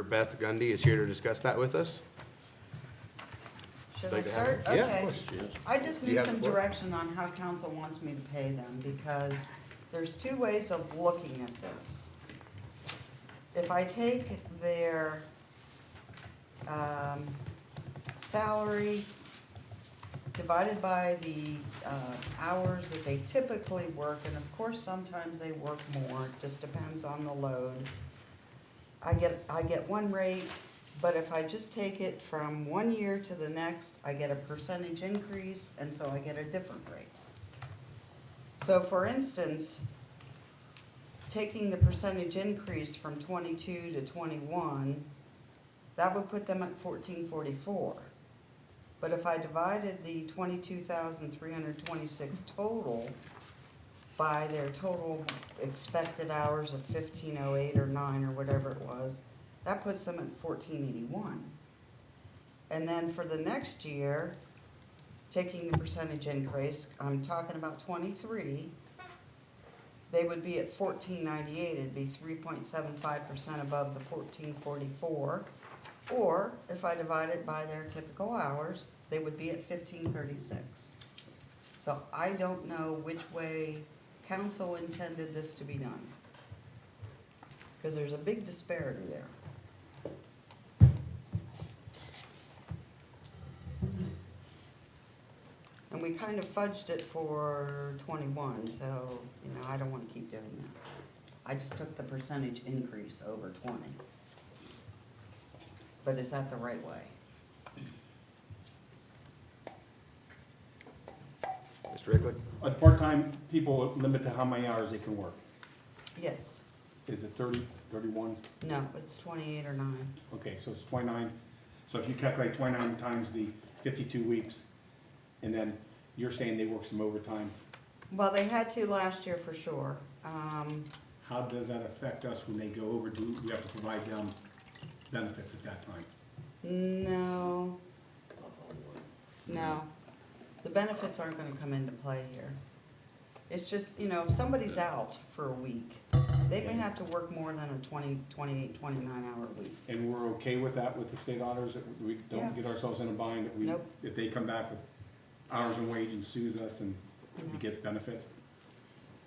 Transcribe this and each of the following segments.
Beth Gundy is here to discuss that with us. Should I Like to have start? her? Yeah, of Okay. course, yes. I just Do you need have the some floor? direction on how council wants me to pay them, because there's two ways of looking at this. If I take their salary divided by the hours that they typically work, and of course, sometimes they work more, it just depends on the load. I get one rate, but if I just take it from 1 year to the next, I get a percentage increase, and so I get a different rate. So for instance, taking the percentage increase from 22 to 21, that would put them at 1444. But if I divided the 22,326 total by their total expected hours of 1508 or 9 or whatever it was, that puts them at 1481. And then for the next year, taking the percentage increase, I'm talking about 23, they would be at 1498, it'd be 3.75% above the 1444. Or if I divide it by their typical hours, they would be at 1536. So I don't know which way council intended this to be done, because there's a big disparity there. And we kind of fudged it for 21, so, I don't want to keep doing that. I just took the percentage increase over 20. But is that the right way? Mr. Ricklick? Are the part-time people limit to how many hours they can work? Yes. Is it 30, 31? No, it's 28 or 9. Okay, so it's 29. So if you calculate 29 times the 52 weeks, and then you're saying they work some overtime, Well, they had to last year for sure. how does that affect us when they go over? Do we have to provide them benefits at that time? No. No. The benefits aren't gonna come into play here. It's just, if somebody's out for a week, they may have to work more than a 20, 28, 29-hour week. And we're okay with that with the state auditors, that we Yeah. don't get ourselves in a bind, that we, Nope. if they come back with hours and wage and sues us and we No. get benefits?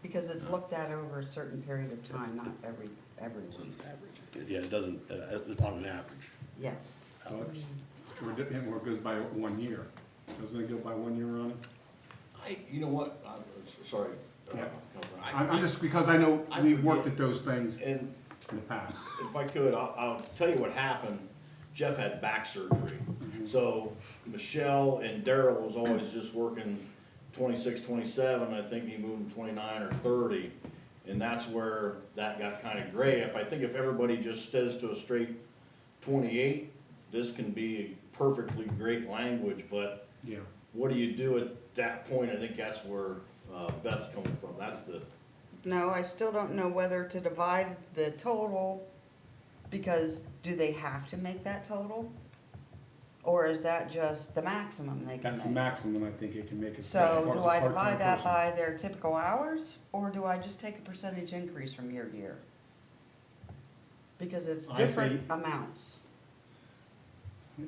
Because it's looked at over a certain period of time, not every week. Yeah, it doesn't, it's on an average. Yes. So it goes by 1 year. Doesn't it go by 1 year on it? You know what, I'm sorry. Yeah. Councilman. I'm just, because I know I we've worked forget. at those things And in the past. if I could, I'll tell you what happened. Jeff had back surgery. So Michelle and Daryl was always just working 26, 27. I think he moved to 29 or 30. And that's where that got kind of gray. If everybody just stays to a straight 28, this can be perfectly great language, but Yeah. what do you do at that point? I think that's where Beth's coming from. That's the, No, I still don't know whether to divide the total, because do they have to make that total? Or is that just the maximum they can make? That's the maximum I think it can make. As So far as do a I part-time divide that person. by their typical hours, or do I just take a percentage increase from year to year? Because it's I different say- amounts.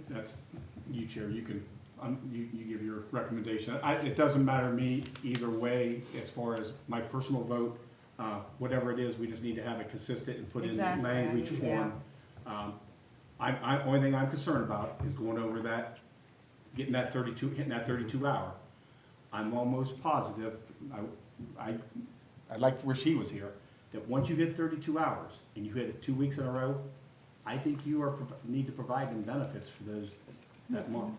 That's, you Chair, you can, you give your recommendation. It doesn't matter to me either way as far as my personal vote. Whatever it is, we just need to have it consistent and put in Exactly, language yeah. form. Only thing I'm concerned about is going over that, hitting that 32 hour. I'm almost positive, I'd like to wish he was here, that once you hit 32 hours and you hit it 2 weeks in a row, I think you need to provide them benefits for those, that month.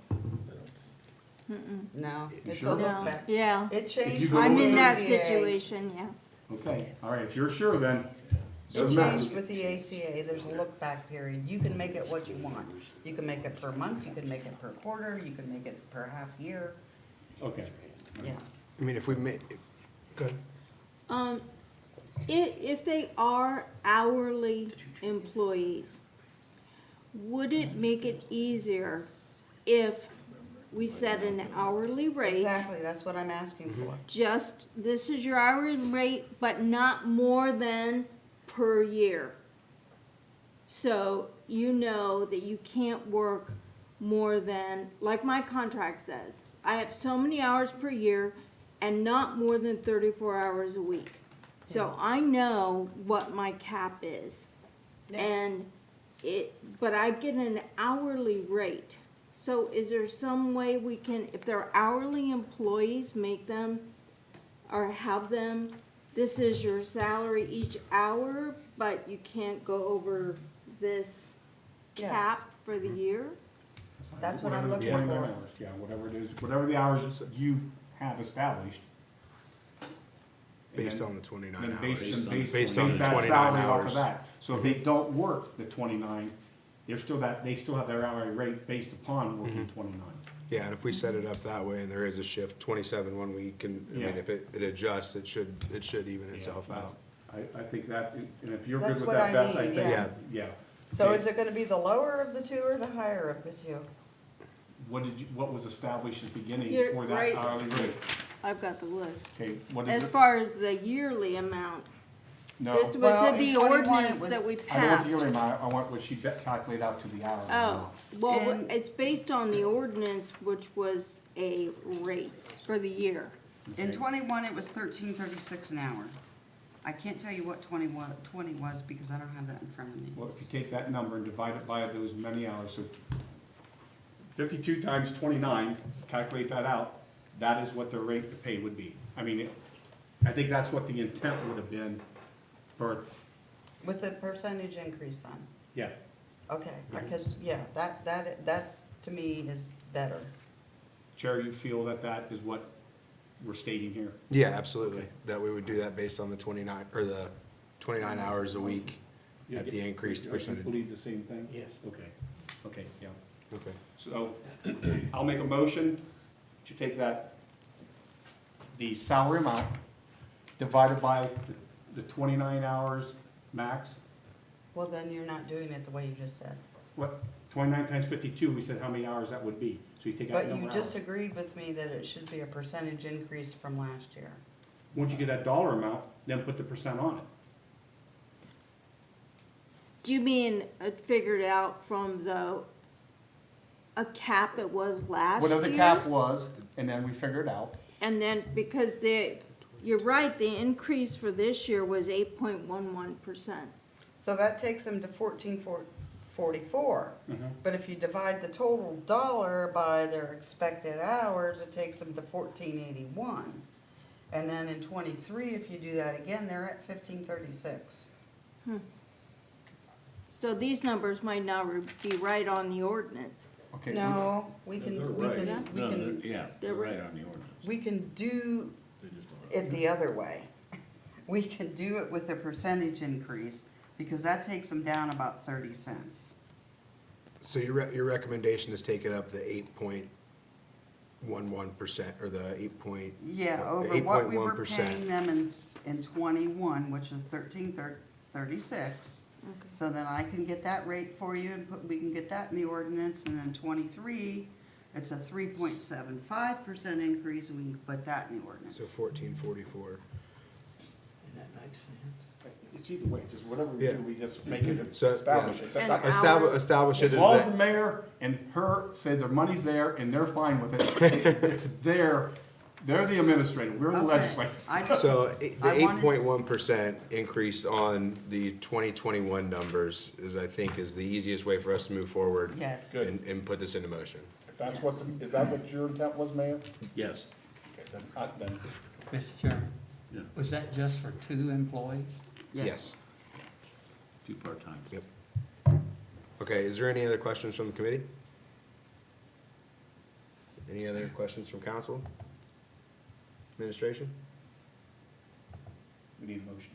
No, it's a sure? look No, back. yeah, It changed. you go with I'm the in that ACA. situation, yeah. Okay, all right, if you're sure then, It doesn't matter. changed with the ACA, there's a look back period. You can make it what you want. You can make it per month, you can make it per quarter, you can make it per half year, Okay, yeah. I mean, if we make, go ahead. If they are hourly employees, would it make it easier if we set an hourly rate? Exactly, that's what I'm asking for. Just, this is your hourly rate, but not more than per year. So you know that you can't work more than, like my contract says, I have so many hours per year and not more than 34 hours a week. So I know what my cap is. Yeah. And but I get an hourly rate. So is there some way we can, if they're hourly employees, make them or have them, this is your salary each hour, but you can't go over this Yes. cap for the year? That's what I'm Whatever the looking 29 for. hours, yeah, whatever it is, whatever the hours you have established. And Based then- on the 29 then hours. based on base the that 29 salary off of hours. that. So if they don't work the 29, they still have their hourly rate based upon working 29. Yeah, and if we set it up that way and there is a shift, 27 one week, and, I mean, Yeah. if it adjusts, it should even itself Yeah, out. I think that, and if you're good That's with what that, I Beth, I need, think, yeah. yeah. So Okay. is it gonna be the lower of the two or the higher of the two? What was established at the beginning You're for right. that hourly rate? I've got the list. Okay, what is As it? far as the yearly amount, No, this was Well, in in the 21 it ordinance was- that we I don't want passed. the yearly amount, I want what she calculated out to the hourly Oh, amount. well, And- it's based on the ordinance, which was a rate for the year. In Okay. 21, it was 13.36 an hour. I can't tell you what 20 was because I don't have that in front of me. Well, if you take that number and divide it by those many hours, so 52 times 29, calculate that out, that is what the rate of pay would be. I mean, I think that's what the intent would have been for, With the percentage increase then? yeah. Okay, because, yeah, that to me is better. Chair, you feel that that is what we're stating here? Yeah, absolutely. Okay. That we would do that based on the 29, or the 29 hours a week at the increased percentage. You believe the same thing? Yes. Okay, yeah. Okay. So I'll make a motion to take that, the salary amount divided by the 29 hours max. Well, then you're not doing it the way you just said. What, 29 times 52, we said how many hours that would be. So you take out But the you number of just hours. agreed with me that it should be a percentage increase from last year. Once you get that dollar amount, then put the percent on it. Do you mean figured out from a cap it was last year? Whatever the cap was, and then we figure it out. And then, because you're right, the increase for this year was 8.11%. So that takes them to 14.44. Mhm. But if you divide the total dollar by their expected hours, it takes them to 14.81. And then in 23, if you do that again, they're at 15.36. So these numbers might not be right on the ordinance. Okay. No, we can, They're we right. can, we No, can, they're- yeah, they're they're right right. on the ordinance. we can do They just don't- it the other way. We can do it with a percentage increase, because that takes them down about 30 cents. So your recommendation is take it up the 8.11%, or the 8 Yeah, over what we were paying them in 21, which is 13.36. Okay. So then I can get that rate for you and we can get that in the ordinance, and then 23, it's a 3.75% increase, and we can put that in the ordinance. So 1444. Isn't that nice, It's either way, just whatever we Yeah. do, we just make it, So, establish it. And That- Establish it As as long as the that. mayor and her say their money's there and they're fine with it, it's there, they're the administrator, we're the Okay. legislature. I just, So the I wanted- 8.1% increase on the 2021 numbers is, I think, is the easiest way for us to move forward. yes. Good. And put this into motion. If that's what, is that what your intent was, Mayor? Yes, Okay, then, Mr. Chairman, Yeah. was that just for 2 employees? Yes. two part-time. Yep. Okay, is there any other questions from the committee? Any other questions from council? Administration? we need a motion.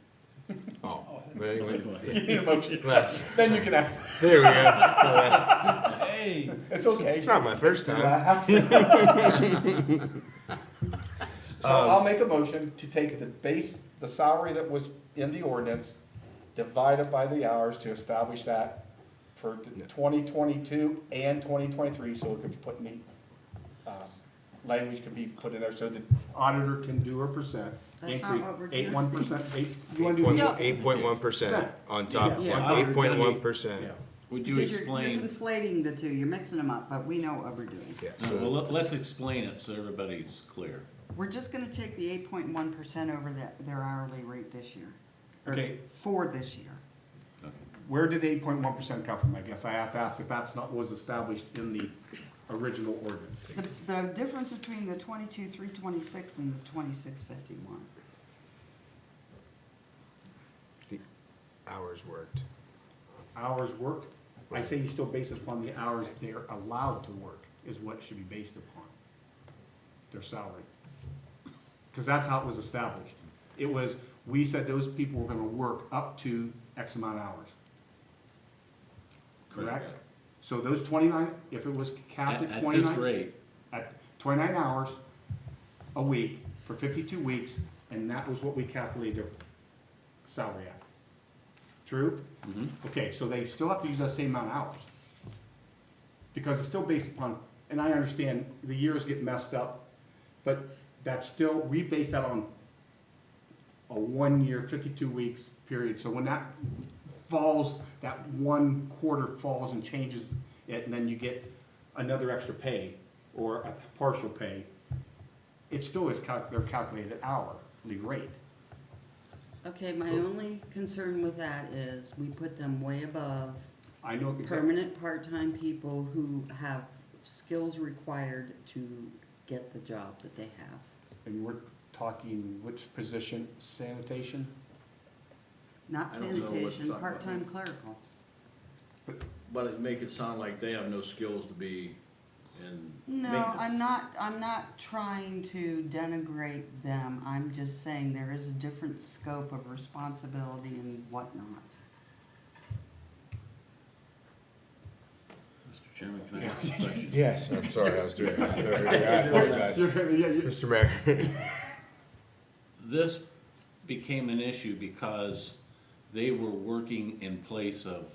Oh, but anyway, You need a motion, that's, then you can ask. there we go. Hey. It's okay. It's not my first time. Relax. So I'll make a motion to take the salary that was in the ordinance, divide it by the hours to establish that for 2022 and 2023, so it could be put in the, language can be put in there so the auditor can do a percent That's not increase. what we're doing. 8.1%, you wanna do? No. 8.1% on top, Yeah. like Yeah. 8.1%. Yeah. Would you Because you're explain? conflating the two, you're mixing them up, but we know what we're doing. Yeah, No, so well, let's explain it so everybody's clear. We're just gonna take the 8.1% over their hourly rate this year. Or Okay. for this year. Okay. Where did the 8.1% come from? I guess I have to ask if that's not, was established in the original ordinance. The difference between the 22,326 and the 26,51. the hours worked. Hours worked, I say you still base it upon the hours they're allowed to work, is what it should be based upon. Their salary. Because that's how it was established. It was, we said those people were gonna work up to X amount of hours. Correct? So those 29, if it was capped at At this 29, rate, at 29 hours a week for 52 weeks, and that was what we calculated their salary at. True? mhm. Okay, so they still have to use that same amount of hours. Because it's still based upon, and I understand the years get messed up, but that's still, we base that on a 1 year, 52 weeks period. So when that falls, that 1 quarter falls and changes it, and then you get another extra pay or a partial pay, it still is, they're calculated hourly rate. Okay, my only concern with that is we put them way above I know exactly. permanent part-time people who have skills required to get the job that they have. And we're talking which position, sanitation? Not I don't know what you're sanitation, talking about. part-time clerical. But it make it sound like they have no skills to be in No, maintenance. I'm not trying to denigrate them, I'm just saying there is a different scope of responsibility and whatnot. Mr. Chairman, can I ask a question? Yes, I'm sorry, I was doing that. I apologize. Mr. Mayor. This became an issue because they were working in place of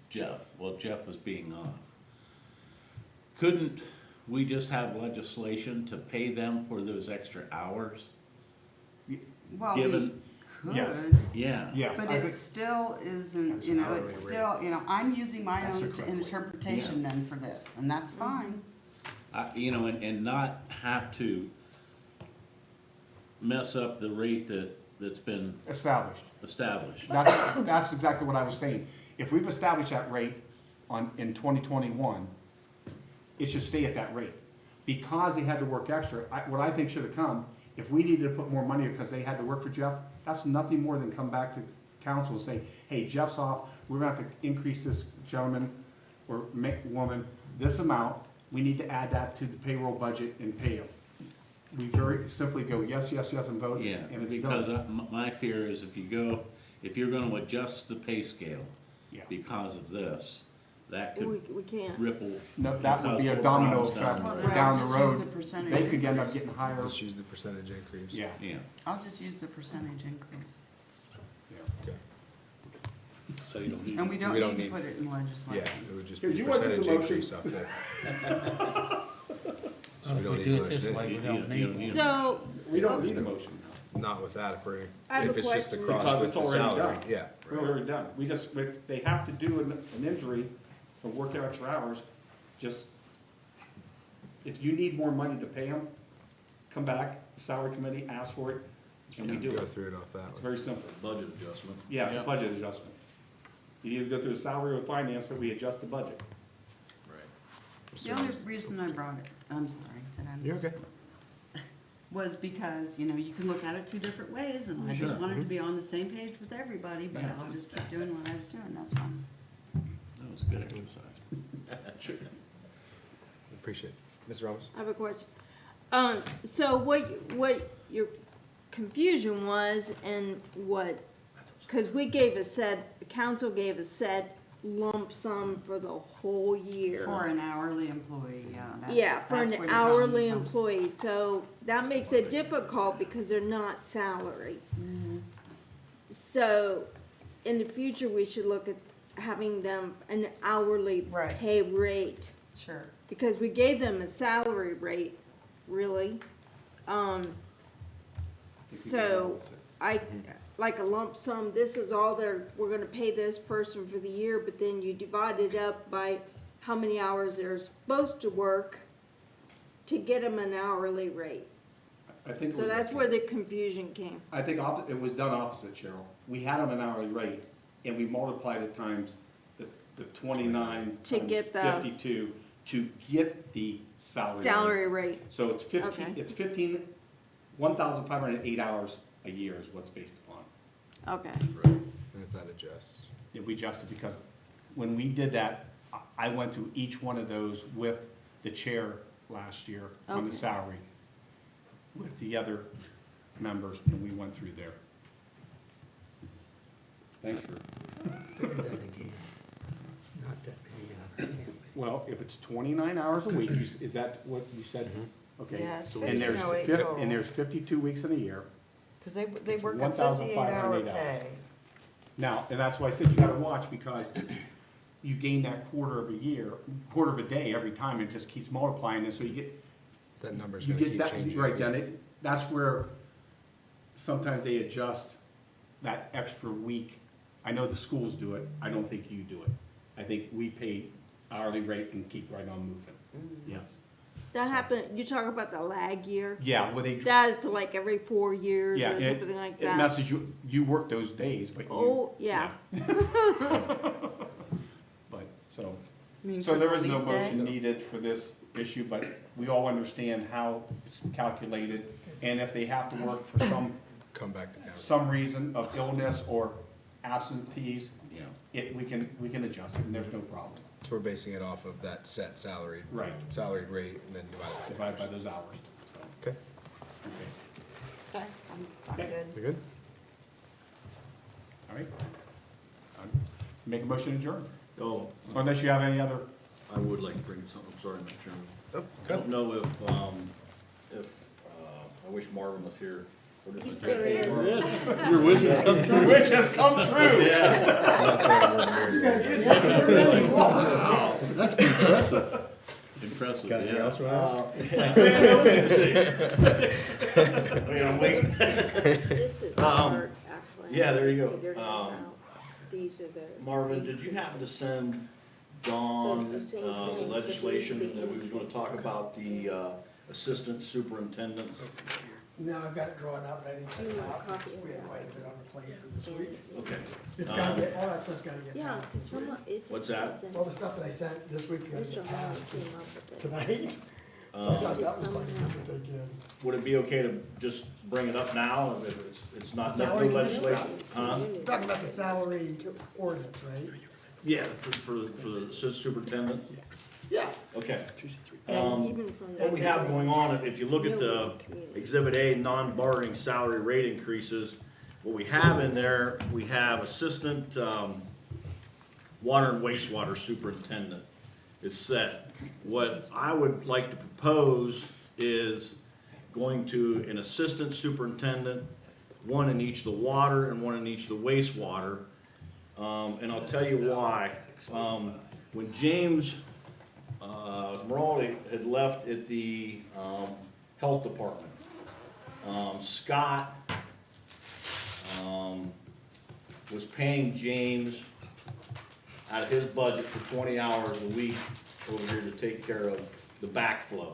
Jeff. Well, Jeff was being off. Couldn't we just have legislation to pay them for those extra hours? Well, we Given, Yes. could, yeah. Yes, but I it think, still isn't, That's you know, hourly it's rate. still, you know, I'm using my That's the own correct way. interpretation then for this, and that's fine. You know, and not have to mess up the rate that's been established. established. That's exactly what I was saying. If we've established that rate in 2021, it should stay at that rate. Because they had to work extra, what I think should have come, if we needed to put more money because they had to work for Jeff, that's nothing more than come back to council and say, hey, Jeff's off, we're gonna have to increase this gentleman or woman this amount, we need to add that to the payroll budget and pay him. We very simply go, yes, yes, yes, and vote, Yeah, and it's because done. my fear is if you're gonna adjust the pay scale Yeah. because of this, that We could can't. ripple. No, that would be a because domino runs down effect the Well, road. then down I'll the just use road. the percentage They could end up increase. getting higher, Let's use the percentage increase. yeah. Yeah, I'll just use the percentage increase. Okay. so you don't need. And we We don't don't need need- to put it in Yeah, legislation. it would just Here, be you want to do percentage the motion? increase off that. Well, we if don't we need do to it this motion way, we it. don't You need don't need one. So, We don't need a motion. Not with that, I have if a it's just question. across Because with it's the already salary, done. yeah. We're already done. We just, they have to do an injury for working extra hours, just, if you need more money to pay them, come back, the salary committee, ask for it, and we do Go it. through it off that It's one. very simple. Budget adjustment. Yeah, it's a Yeah. budget adjustment. You either go through the salary or finance, so we adjust the budget. Right. The only reason I brought it, I'm sorry, did I? You're okay. Was because, you know, you can look at it two different ways, and I just Sure. wanted to be on the same page with everybody, but Yeah. I'll just keep doing what I was doing, that's fine. That was a good exercise. Appreciate it. Mr. Ramos? I have a question. So what your confusion was and what, cause we gave a set, council gave a set lump sum for the whole year. For an hourly employee, yeah, that's. Yeah, for that's an where the hourly problem comes. employee, so that makes it difficult because they're not salary. Mhm. So, in the future, we should look at having them an hourly Right. pay rate. Sure, Because we gave them a salary rate really. So I, like a lump sum, this is all we're gonna pay this person for the year, but then you divide it up by how many hours they're supposed to work to get them an hourly rate. I think. it So was- that's where the confusion came. I think it was done opposite, Cheryl. We had them an hourly rate, and we multiplied it times the 29 To times get the- 52 to get the salary. rate. Salary rate, So it's 15, Okay. it's 1,508 hours a year is what's based upon. okay. Right. And if that adjusts. Yeah, we adjusted because when we did that, I went through each one of those with the chair last year on Okay. the salary, with the other members, and we went through there. Thanks for. Figure that again. Not that many hours, can't be. Well, if it's 29 hours a week, is that what you said? Okay. Yeah, it's And there's 1508 fif- total. And there's 52 weeks in a year. Cause they It's work a 58-hour 1,508 hours. pay. Now, and that's why I said you gotta watch, because you gain that quarter of a day every time, it just keeps multiplying, and so you That number's get gonna keep that, changing. right, then that's where sometimes they adjust that extra week. I know the schools do it, I don't think you do it. I think we pay hourly rate and keep right on moving, yes. That happened, you talk about the lag year? Yeah, well, they, That's like every 4 years yeah, or something like it that. messes you work those days, but you. Oh, yeah. But, so. I mean, So for there the is no leap day. motion needed for this issue, but we all understand how it's calculated. And if they have to work for Come back to council. some reason of illness or absentees, Yeah. we can adjust it, and there's no problem. So we're basing it off of that set salaried rate and then Divided by those hours. Okay, Okay, Okay, I'm Okay. good. we good? all right. Make a motion to adjourn, Oh, unless you have any other. I would like to bring something, sorry, Mr. Chairman. Oh, I don't know if, I wish Marvin was here. There he is. Your wishes come true. Wish has come true. Yeah. I'm not saying a word in here yet. Wow, that's impressive. Impressive, Got anything yeah. else we want I'm waiting. This is the part, actually. yeah, there you go. Figure this out. These are the. Marvin, did you happen to send Dawn, So it's the same the thing, legislation so the- that we was gonna talk about the, assistant superintendent? No, I've got it drawn up, but I didn't You send it want a out. copy of We had that? quite a bit on the plate for this week. Okay. It's gotta get, all that stuff's gotta get Yeah, passed this week. some, it just What's that? wasn't- All the stuff that I sent this week's gotta Mr. get Holland passed came up with it. tonight. So I thought that was quite good to take in. Would it be okay to just bring it up now, if it's not Salary new committee legislation? Huh? Talking about the salary ordinance, right? Yeah, for the assistant superintendent? Yeah. Okay. And even from the. What we have going on, if you look at the Nobody communicated. Exhibit A, non-bargaining salary rate increases, what we have in there, we have assistant, water and wastewater superintendent is set. What I would like to propose is going to an assistant superintendent, one in each the water and one in each the wastewater. And I'll tell you why. When James Morali had left at the health department, Scott was paying James out of his budget for 20 hours a week over here to take care of the backflow.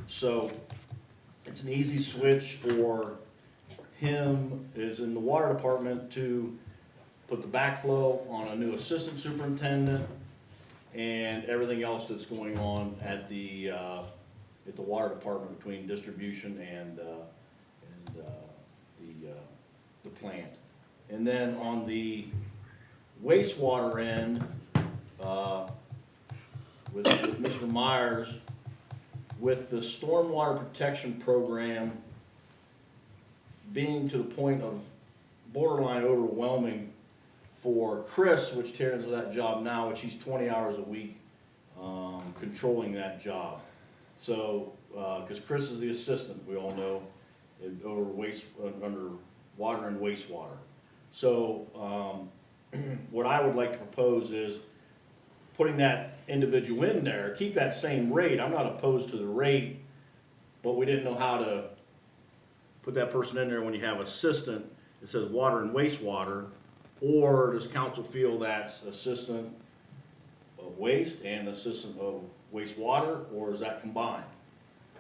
So it's an easy switch for him, is in the water department, to put the backflow on a new assistant superintendent and everything else that's going on at the water department between distribution and the plant. And then on the wastewater end, with Mr. Myers, with the stormwater protection program being to the point of borderline overwhelming for Chris, which tears into that job now, which he's 20 hours a week, controlling that job. So, because Chris is the assistant, we all know, under water and wastewater. So, what I would like to propose is putting that individual in there, keep that same rate, I'm not opposed to the rate, but we didn't know how to put that person in there when you have assistant, it says water and wastewater, or does council feel that's assistant of waste and assistant of wastewater, or is that combined?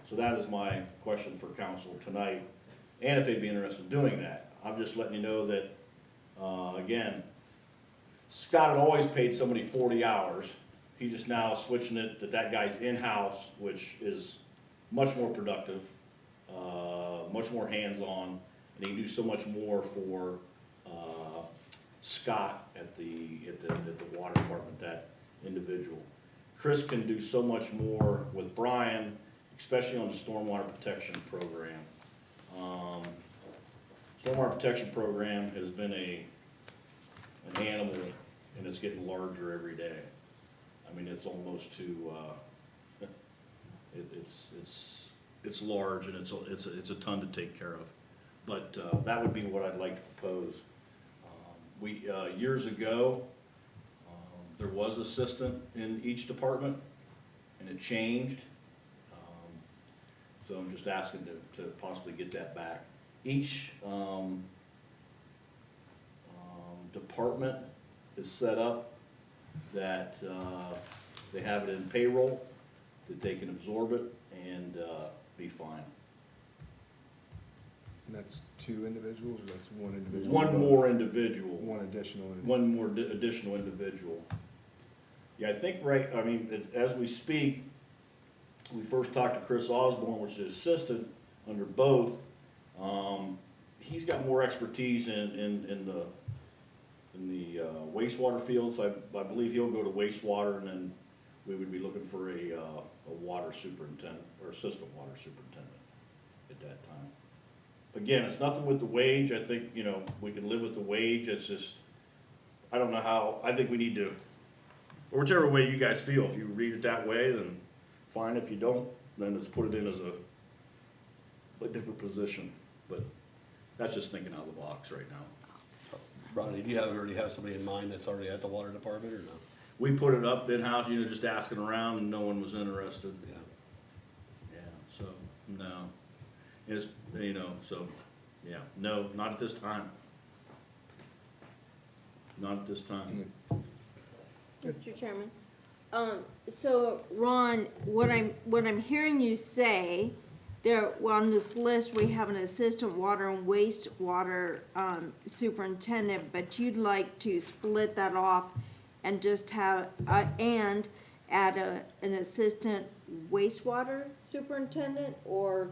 So that is my question for council tonight, and if they'd be interested in doing that. I'm just letting you know that, again, Scott had always paid somebody 40 hours. He's just now switching it that that guy's in-house, which is much more productive, much more hands-on, and he can do so much more for, Scott at the water department, that individual. Chris can do so much more with Brian, especially on the stormwater protection program. Stormwater protection program has been an animal, and it's getting larger every day. I mean, it's almost to, it's large, and it's a ton to take care of. But, that would be what I'd like to propose. Years ago, there was assistant in each department, and it changed. So I'm just asking to possibly get that back. Each, department is set up that, they have it in payroll, that they can absorb it and, be fine. And that's two individuals, or that's one individual? One more individual. One additional. One more additional individual. Yeah, I think I mean, as we speak, we first talked to Chris Osborne, which is assistant under both. He's got more expertise in the wastewater field, so I believe he'll go to wastewater, and then we would be looking for a water superintendent, or assistant water superintendent at that time. Again, it's nothing with the wage. I think, we can live with the wage. It's just, I don't know how, I think we need to, or whichever way you guys feel. If you read it that way, then fine. If you don't, then let's put it in as a different position. But that's just thinking out of the box right now. Ronnie, do you already have somebody in mind that's already at the water department, or no? We put it up in-house, just asking around, and no one was interested. Yeah. Yeah, so, no. It's, so, yeah, no, not at this time. Not at this time. Mr. Chairman, so Ron, what I'm hearing you say, on this list, we have an assistant water and wastewater, superintendent, but you'd like to split that off and just have, and add an assistant wastewater superintendent, or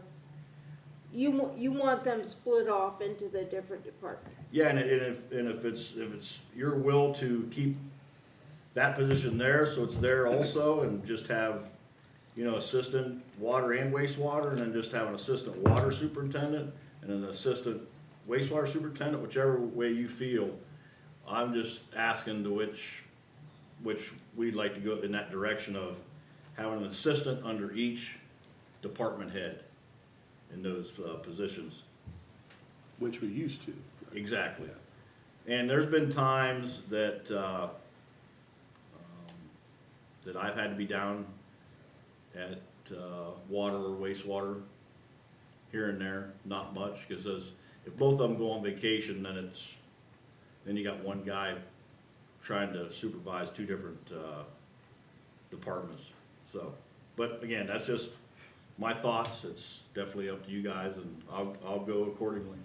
you want them split off into the different departments? Yeah, and if it's your will to keep that position there, so it's there also, and just have, assistant water and wastewater, and then just have an assistant water superintendent and an assistant wastewater superintendent, whichever way you feel. I'm just asking to which we'd like to go in that direction of having an assistant under each department head in those positions. Which we used to. right? Exactly. Yeah. And there's been times that, that I've had to be down at, water or wastewater here and there, not much, because if both of them go on vacation, then you got one guy trying to supervise two different, departments, so. But again, that's just my thoughts, it's definitely up to you guys, and I'll go accordingly.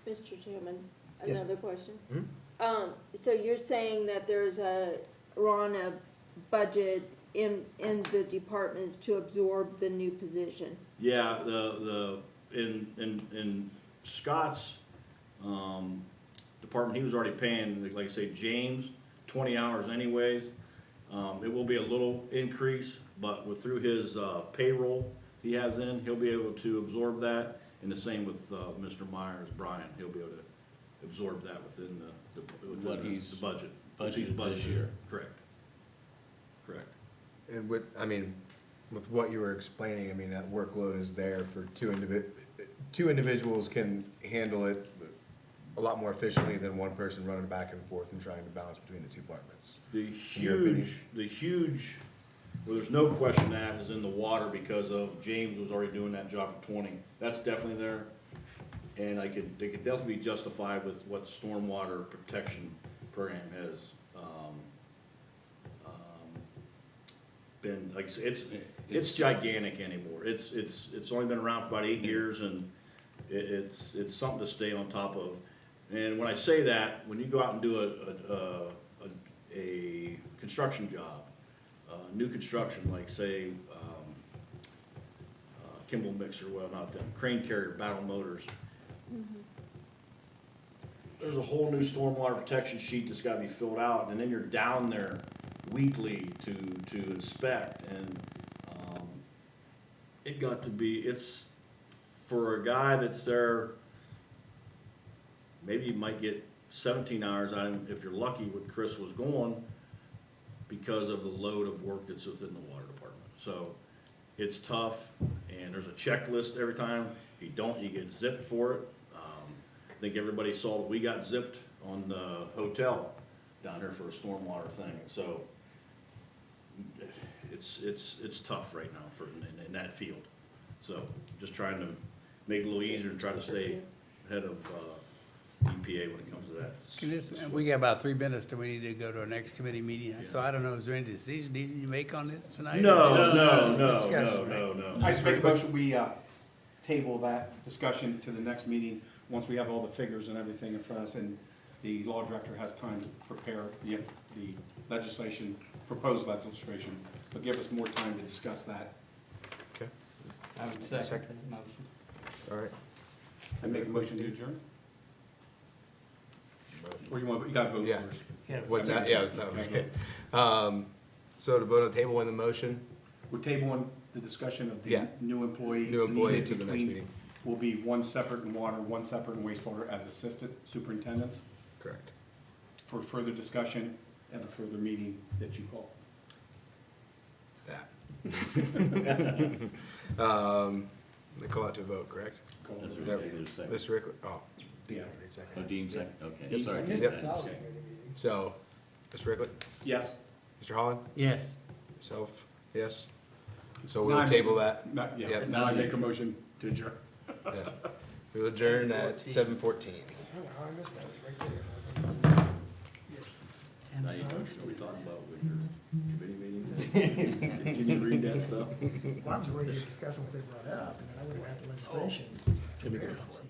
Mr. Chairman, Yes. another question? Hmm? So you're saying that there's a budget in the departments to absorb the new position? Yeah, in Scott's, department, he was already paying, like I say, James, 20 hours anyways. It will be a little increase, but through his, payroll he has in, he'll be able to absorb that. And the same with, Mr. Myers, Brian, he'll be able to absorb that within What he's the budget. budgeted this year. Correct. Correct. And with what you were explaining, that workload is there for two individuals can handle it a lot more efficiently than one person running back and forth and trying to balance between the two departments. The your opinion? huge, well, there's no question that is in the water because of James was already doing that job for 20. That's definitely there. And they could definitely be justified with what stormwater protection program has, been, like, it's gigantic anymore. It's only been around for about 8 years, and it's something to stay on top of. And when I say that, when you go out and do a construction job, new construction, like say, Kimball Mixer, well, not them, Crane Carrier, Battle Motors. There's a whole new stormwater protection sheet that's gotta be filled out, and then you're down there weekly to inspect, and, it got to be, it's, for a guy that's there, maybe you might get 17 hours out of him if you're lucky when Chris was going, because of the load of work that's within the water department. So it's tough, and there's a checklist every time. If you don't, you get zipped for it. I think everybody saw that we got zipped on the hotel down here for a stormwater thing. So it's tough right now in that field. So just trying to make it a little easier and try to stay ahead of EPA when it comes to that. We got about 3 minutes till we need to go to our next committee meeting, so I don't know, is there any decision needed to make on this tonight? Just discussion, right? I just make a motion, we table that discussion to the next meeting, once we have all the figures and everything in front of us, and the law director has time to prepare the legislation, proposed legislation, but give us more time to discuss that. Okay, I would second the motion. all right. I make a motion to adjourn? Or you gotta vote Yeah. first. What's that? Yeah, so to vote on the table in the motion, We're tabling the discussion of the Yeah. new employee. New employee needed to the next between- meeting. Will be one separate in water, one separate in wastewater as assistant superintendents correct. for further discussion at a further meeting that you call. That. They call out to a vote, correct? Call That's it. right. There's a second. Mr. Rickler, oh. Yeah. Already seconded. Oh, Dean second, okay, Dean sorry. I missed Yep. the salary committee meeting. So, Mr. Rickler, Yes. Mr. Holland, Yes. myself, yes. So we'll Now I table make- that. Not, yeah, Yep. now I make a motion to adjourn. Yeah. We'll adjourn at 7:14. Oh, I missed that, it was right there. Yes. Now you know what we're talking about with your committee meeting. Can you read that stuff? Well, I was worried you were discussing what they brought up, and then I would have had the legislation prepared for it.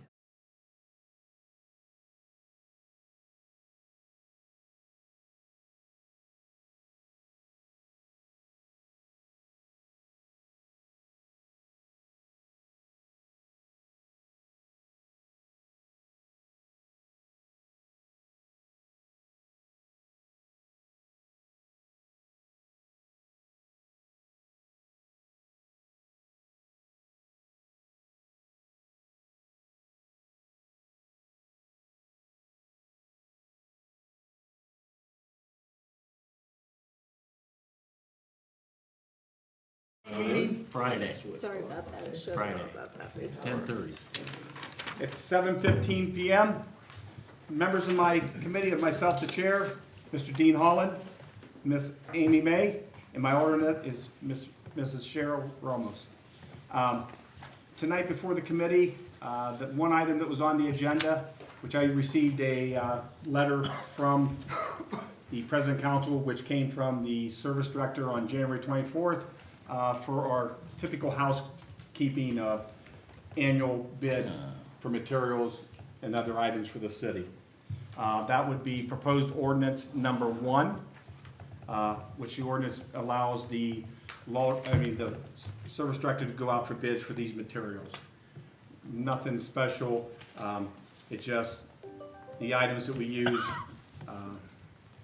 Friday, Sorry about that, I should have Friday. thought about that before. 10:30. It's 7:15 PM. Members of my committee, of myself, the chair, Mr. Dean Holland, Miss Amy May, and my alternate is Mrs. Cheryl Ramos. Tonight before the committee, the one item that was on the agenda, which I received a letter from the President Council, which came from the Service Director on January 24th, for our typical housekeeping of annual bids for materials and other items for the city. That would be proposed ordinance number 1, which the ordinance allows the the service director to go out for bids for these materials. Nothing special, it's just the items that we use,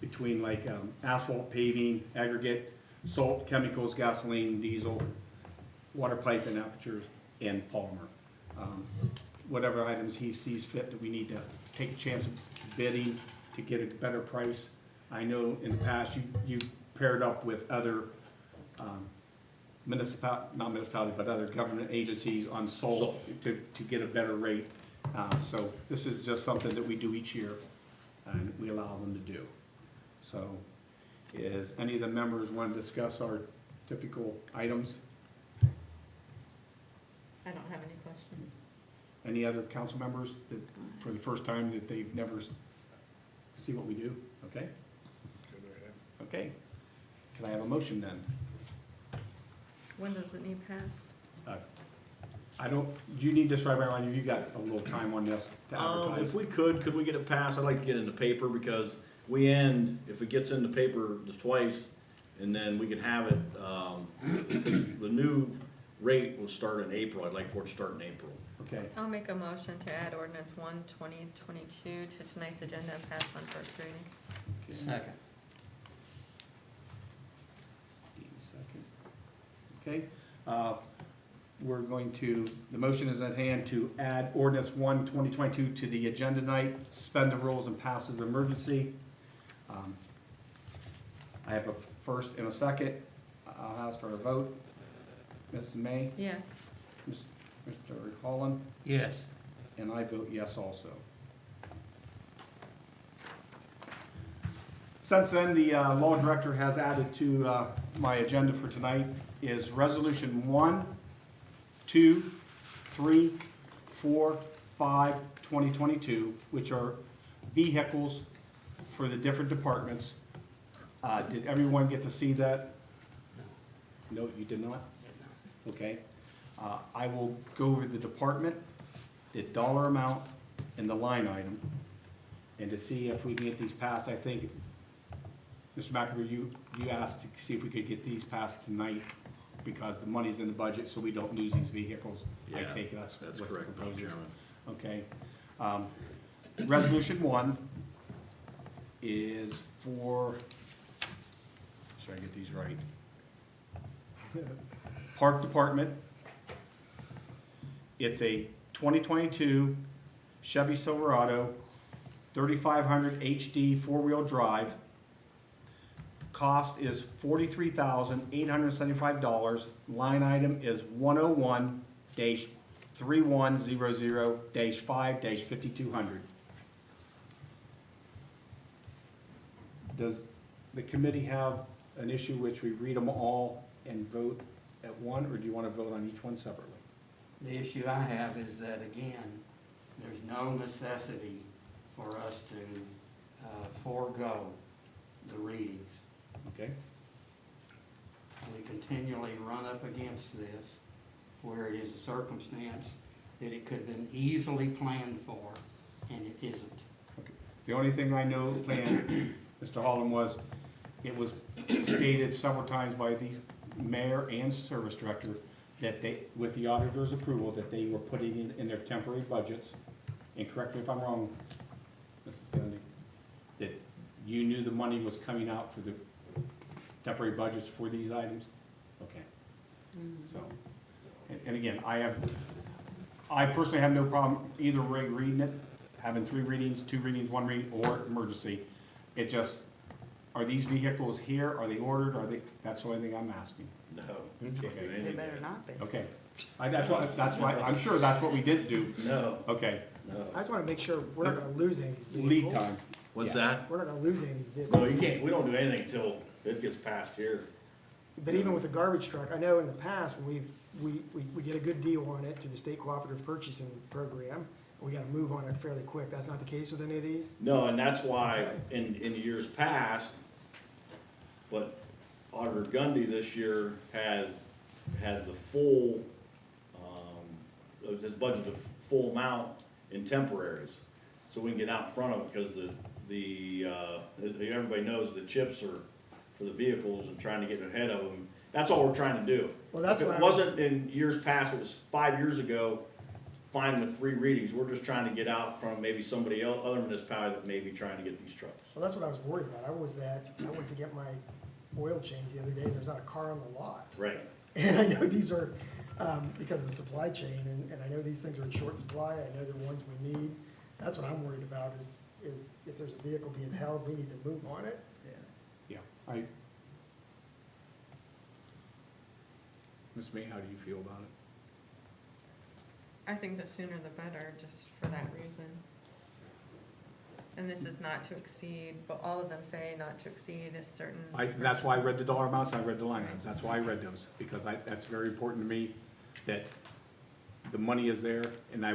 between like asphalt, paving, aggregate, salt, chemicals, gasoline, diesel, water pipe and apertures, and polymer. Whatever items he sees fit that we need to take a chance of bidding to get a better price. I know in the past you paired up with other not municipality, but other government agencies on salt to get a better rate. So this is just something that we do each year, and we allow them to do. So, is any of the members want to discuss our typical items? I don't have any questions. Any other council members that, for the first time, that they've never see what we do? Okay? Okay. Can I have a motion then? When does it need passed? I don't, do you need this right around you? You got a little time on this to advertise? If we could we get it passed? I'd like to get it in the paper because we end, if it gets in the paper twice, and then we can have it, the new rate will start in April. I'd like for it to start in April. Okay. I'll make a motion to add ordinance 1/2022 to tonight's agenda and pass on first reading. Second. Second. Okay, we're going to, the motion is at hand to add ordinance 1/2022 to the agenda tonight, suspend the rules and pass as an emergency. I have a first and a second. I'll ask for a vote. Mrs. May, Yes. Mr. Holland, Yes. and I vote yes also. Since then, the law director has added to my agenda for tonight is resolution 1, 2, 3, 4, 5, 2022, which are vehicles for the different departments. Did everyone get to see that? No, you did not? Okay. I will go over the department, the dollar amount, and the line item, and to see if we can get these passed. I think, Mr. McAvoy, you asked to see if we could get these passed tonight because the money's in the budget, so we don't lose these vehicles. I Yeah, take it that's That's what the correct, Mr. proposal. Chairman. Okay. Resolution 1 is for, should I get these right? Park Department. It's a 2022 Chevy Silverado 3500 HD four-wheel drive. Cost is $43,875. Line item is 101-3100-5-5200. Does the committee have an issue which we read them all and vote at one, or do you want to vote on each one separately? The issue I have is that, again, there's no necessity for us to forego the readings. Okay? We continually run up against this, where it is a circumstance that it could have been easily planned for, and it isn't. Okay. The only thing I know planned, Mr. Holland, was it was stated several times by the mayor and service director that they, with the auditor's approval, that they were putting in their temporary budgets, and correct me if I'm wrong, Mrs. Gundy, that you knew the money was coming out for the temporary budgets for these items? Okay. So, and again, I personally have no problem either way reading it, having 3 readings, 2 readings, 1 reading, or emergency. It just, are these vehicles here, are they ordered, are they, that's the only thing I'm asking. No, you can't do They anything. better not be. Okay. That's why, I'm sure that's what we didn't do. No, Okay, no. I just wanna make sure we're not gonna lose any of these vehicles. lead time. What's Yeah. that? We're not gonna lose any of these vehicles. No, you can't, we don't do anything until it gets passed here. But even with the garbage truck, I know in the past, when we get a good deal on it through the state cooperative purchasing program, we gotta move on it fairly quick. That's not the case with any of these? No, and that's why in years past, but Auditor Gundy this year has the full, his budget the full amount in temporaries. So we can get out in front of it, because everybody knows the chips are for the vehicles and trying to get ahead of them. That's all we're trying to do. Well, that's If what it I was- wasn't in years past, it was 5 years ago, fine with 3 readings. We're just trying to get out from maybe somebody else, other municipality that may be trying to get these trucks. Well, that's what I was worried about. I went to get my oil change the other day, and there's not a car on the lot. Right. And I know these are, because of the supply chain, and I know these things are in short supply, I know they're ones we need. That's what I'm worried about, is if there's a vehicle being held, we need to move on it. Yeah, Ms. May, how do you feel about it? I think the sooner the better, just for that reason. And this is not to exceed, but all of them say not to exceed a certain. That's why I read the dollar amounts, I read the line items, that's why I read those, because that's very important to me, that the money is there, and I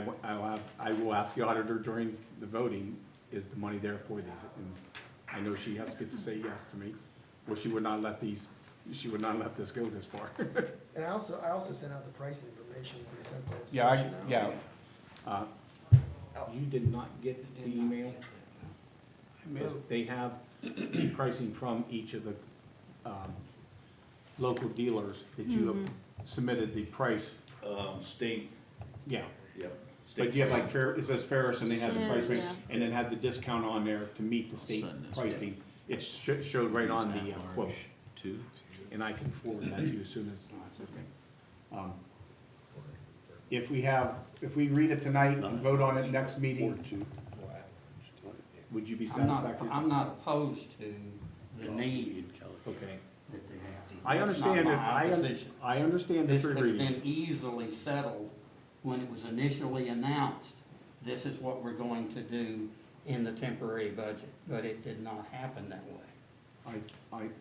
will ask the auditor during the voting, is the money there for these? And I know she has to get to say yes to me, or she would not let this go this far. And I also sent out the pricing information when I sent the Yeah, legislation out. You did not get the email? They have the pricing from each of the, local dealers that you have submitted the price, State, yeah. yep. But you have like it says Ferris, and they have the Yeah, price, yeah. and then have the discount on there to meet the state Send this pricing. It showed right on the quote, Two. and I can forward that to you as soon as, if we read it tonight and vote on it next meeting, would you be satisfied? I'm not opposed to the need Okay. that they have. I It's not understand my it, opposition. I understand that This you're could have reading. been easily settled when it was initially announced, this is what we're going to do in the temporary budget, but it did not happen that way. I'm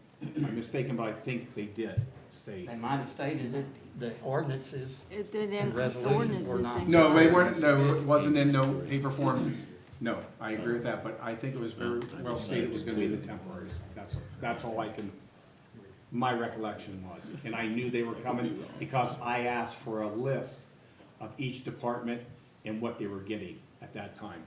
mistaken, but I think they did say. They might have stated that the ordinances, It didn't, The resolutions ordinances were not- didn't. No, they weren't, no, it wasn't in no paper form. No, I agree with that, but I think it was very well stated it was gonna be the temporaries. That's all I can, my recollection was. And I knew they were coming because I asked for a list of each department and what they were getting at that time.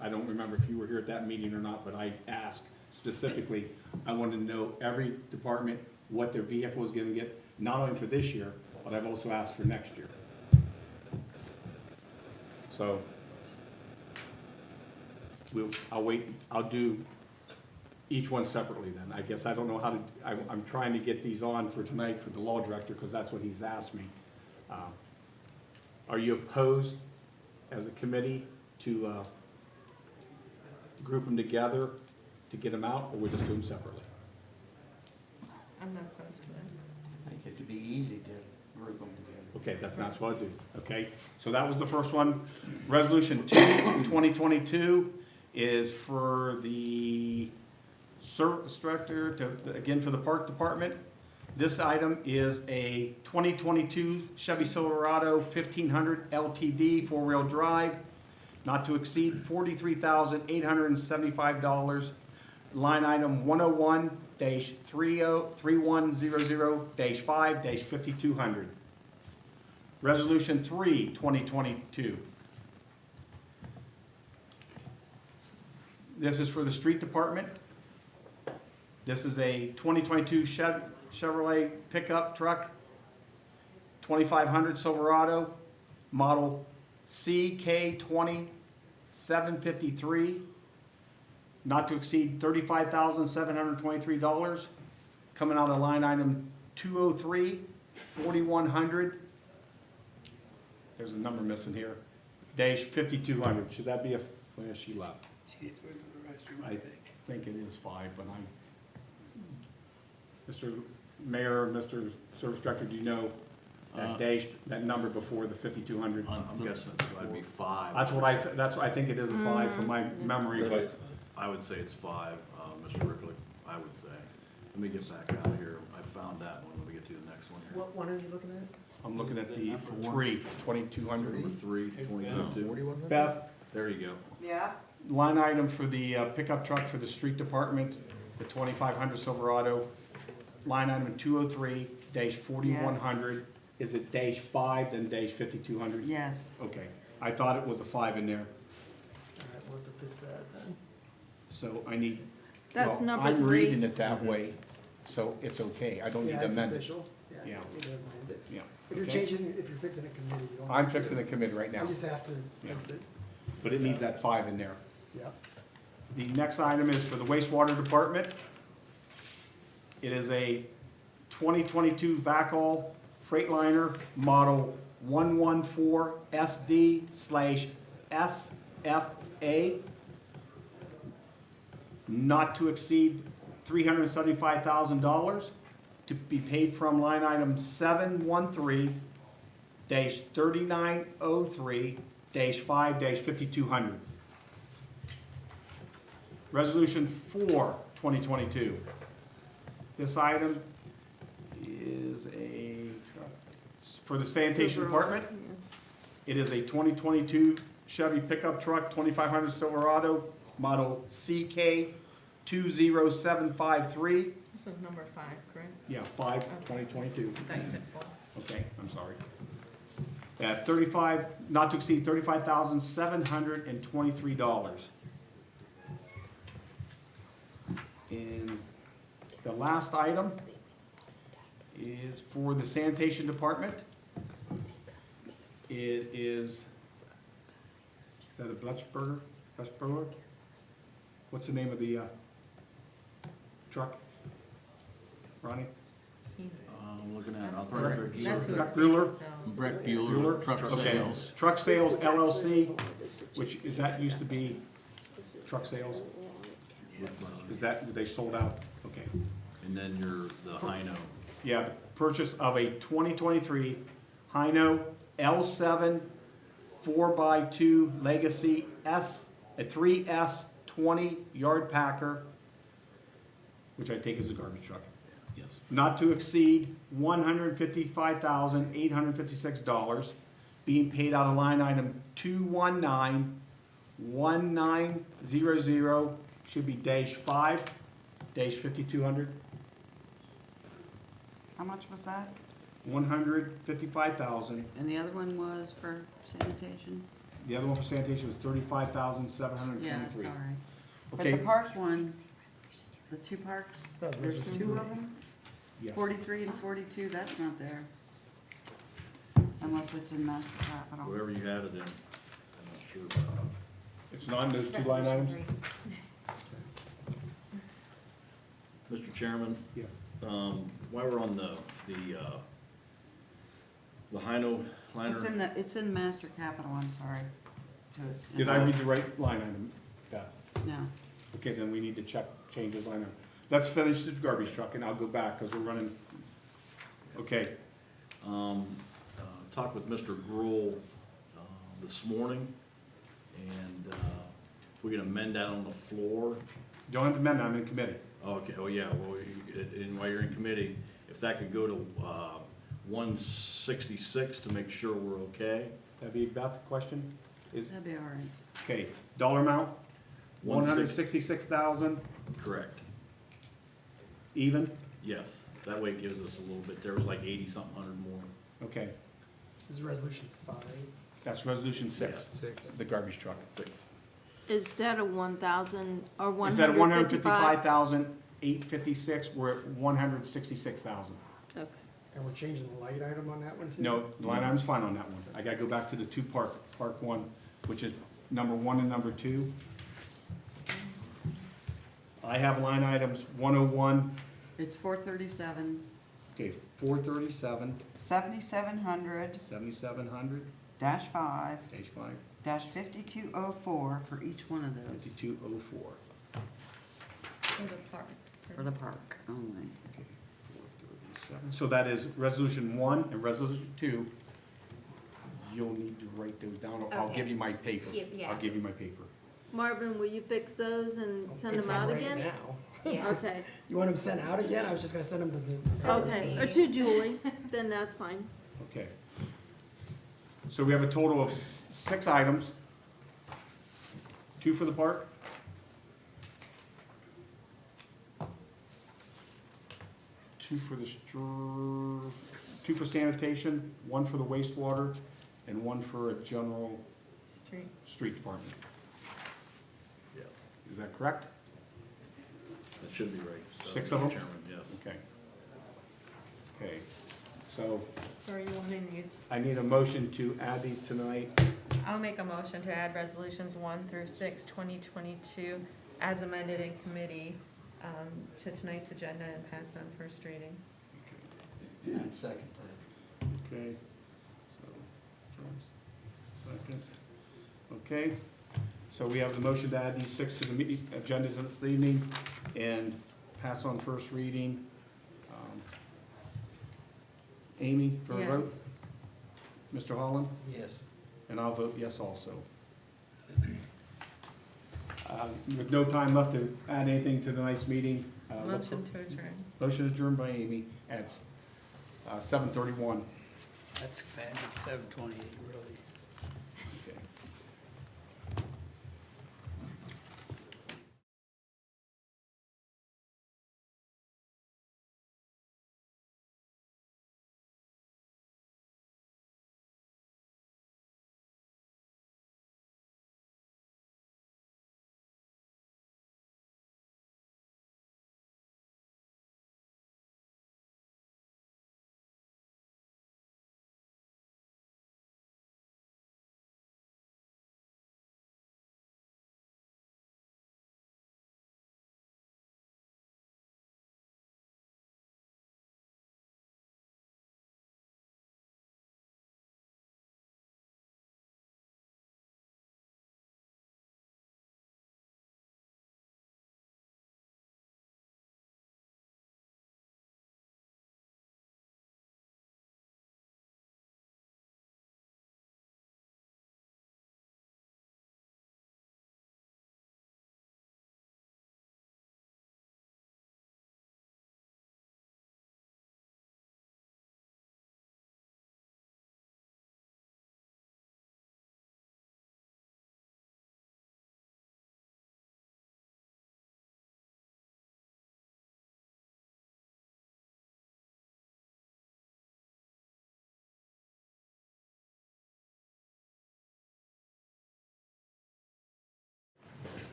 I don't remember if you were here at that meeting or not, but I asked specifically, I wanted to know every department, what their vehicle was gonna get, not only for this year, but I've also asked for next year. So, I'll do each one separately then. I guess I don't know how to, I'm trying to get these on for tonight for the law director, because that's what he's asked me. Are you opposed as a committee to, group them together to get them out, or we just do them separately? I'm not opposed to that. I think it could be easy to group them together. Okay, that's what I do, okay? So that was the first one. Resolution 2/2022 is for the service director again, for the park department. This item is a 2022 Chevy Silverado 1500 LTD four-wheel drive, not to exceed $43,875. Line item 101-3100-5-5200. Resolution 3/2022. This is for the street department. This is a 2022 Chevrolet pickup truck, 2500 Silverado, model CK2753, not to exceed $35,723, coming out of line item 203-4100. There's a number missing here, -5200. Should that be well, she left. She just went to the restroom, I think it is 5, but Mr. Mayor, Mr. Service Director, do you know that number before the 5200? I'm guessing it's gonna be 5. That's what I think it is a 5 from my memory, but I would say it's 5, Mr. Ricklick, I would say. Let me get back out of here. I found that one. Let me get to the next one here. What one are you looking at? I'm looking at the 2200. Number 3, 2022. Beth, There you go. Yeah, line item for the pickup truck for the street department, the 2500 Silverado, line item 203-4100. Is it -5 then -5200? yes. Okay, I thought it was a 5 in there, All right, we'll have to fix that then. so I need, That's well, number I'm 3. reading it that way, so it's okay, I don't need Yeah, to it's amend it. official. Yeah. You need to amend it. Yeah. If you're okay? changing, if you're fixing a committee, you don't. I'm have to. fixing the committee right now, You just have to, Yeah. but it needs that 5 in there. yeah. The next item is for the wastewater department. It is a 2022 VACOL Freightliner model 114SD/SFA, not to exceed $375,000, to be paid from line item 713 3903-5-5200. Resolution 4, 2022. This item is for the sanitation department. It is a 2022 Chevy pickup truck, 2500 Silverado, model CK20753. This is number 5, correct? Yeah, 5, 2022. That you said 4. Okay, I'm sorry. At not to exceed $35,723. And the last item is for the sanitation department. It is that a Bletchberger? What's the name of the truck? Ronnie? I'm looking at That's Arthur who Brett it's Bueller? being sold. Brett Bueller, Truck Okay. Sales. Truck Sales LLC, which, is that used to be Truck Sales? Is that, they sold out? Okay. And then the Hino. Yeah, purchase of a 2023 Hino L7 4x2 Legacy a 3S 20 yard packer, which I take as a garbage truck. Yes. Not to exceed $155,856, being paid out of line item 2191900, should be -5, -5200, How much was that? 155,000. And the other one was for sanitation? The other one for sanitation was 35,723. Yeah, it's all right. But Okay. the park one, the two parks, Oh, there's there's two of them? Yes. 43 and 42, that's not there. Unless it's in master capital. Whoever you had it in, I'm not sure about. It's not in those two line items? Mr. Chairman, Yes. while we're on the Hino liner. It's in master capital, I'm sorry. Did I read the right line item? Yeah. No. Okay, then we need to change the line item. Let's finish the garbage truck and I'll go back because we're running. Okay, Talked with Mr. Gruhl this morning, and if we can amend that on the floor. don't have to amend, I'm in committee. Okay, oh yeah, well, and while you're in committee, if that could go to 166 to make sure we're okay. That'd be about the question? Is, That'd be all right. okay, dollar amount, 160. 166,000 Correct, even? yes, that way it gives us a little bit, there was like 80-something hundred more. Okay, This is resolution 5. that's resolution 6, Six. the garbage truck. Is that a 1,000 or 155? Instead of 155,856, we're at 166,000. Okay. And we're changing the light item on that one too? No, the line item's fine on that one. I gotta go back to the two park one, which is number 1 and number 2. I have line items 101, It's 437, okay, 437, 7700 7700, dash 5 -5, dash 5204 for each one of those, 5204. For the park. for the park only. Okay, 437. So that is resolution 1 and resolution 2. You'll need to write those down, or I'll give Okay. you my paper. Yeah. I'll give you my paper. Marvin, will you fix those and send Fix them out right again? now. Okay, You want them sent out again? I was just gonna send them to the. okay, or to Julie, then that's fine. Okay. So we have a total of 6 items. 2 for the park. 2 for the 2 for sanitation, 1 for the wastewater, and 1 for a general Street. street department. Yes, Is that correct? that should be right. 6 of them? Chairman, yes. Okay. Okay, so So are you wanting these? I need a motion to add these tonight. I'll make a motion to add resolutions 1 through 6, 2022, as amended in committee, to tonight's agenda and passed on first reading. And second that. Okay. So, first, second. Okay, so we have the motion to add these 6 to the agendas of this evening and pass on first reading. Amy, for a Yes. vote? Mr. Holland? Yes. And I'll vote yes also. With no time left to add anything to tonight's meeting. Motion to adjourn. Motion adjourned by Amy at 7:31. That's bad, it's 7:28, really. Okay.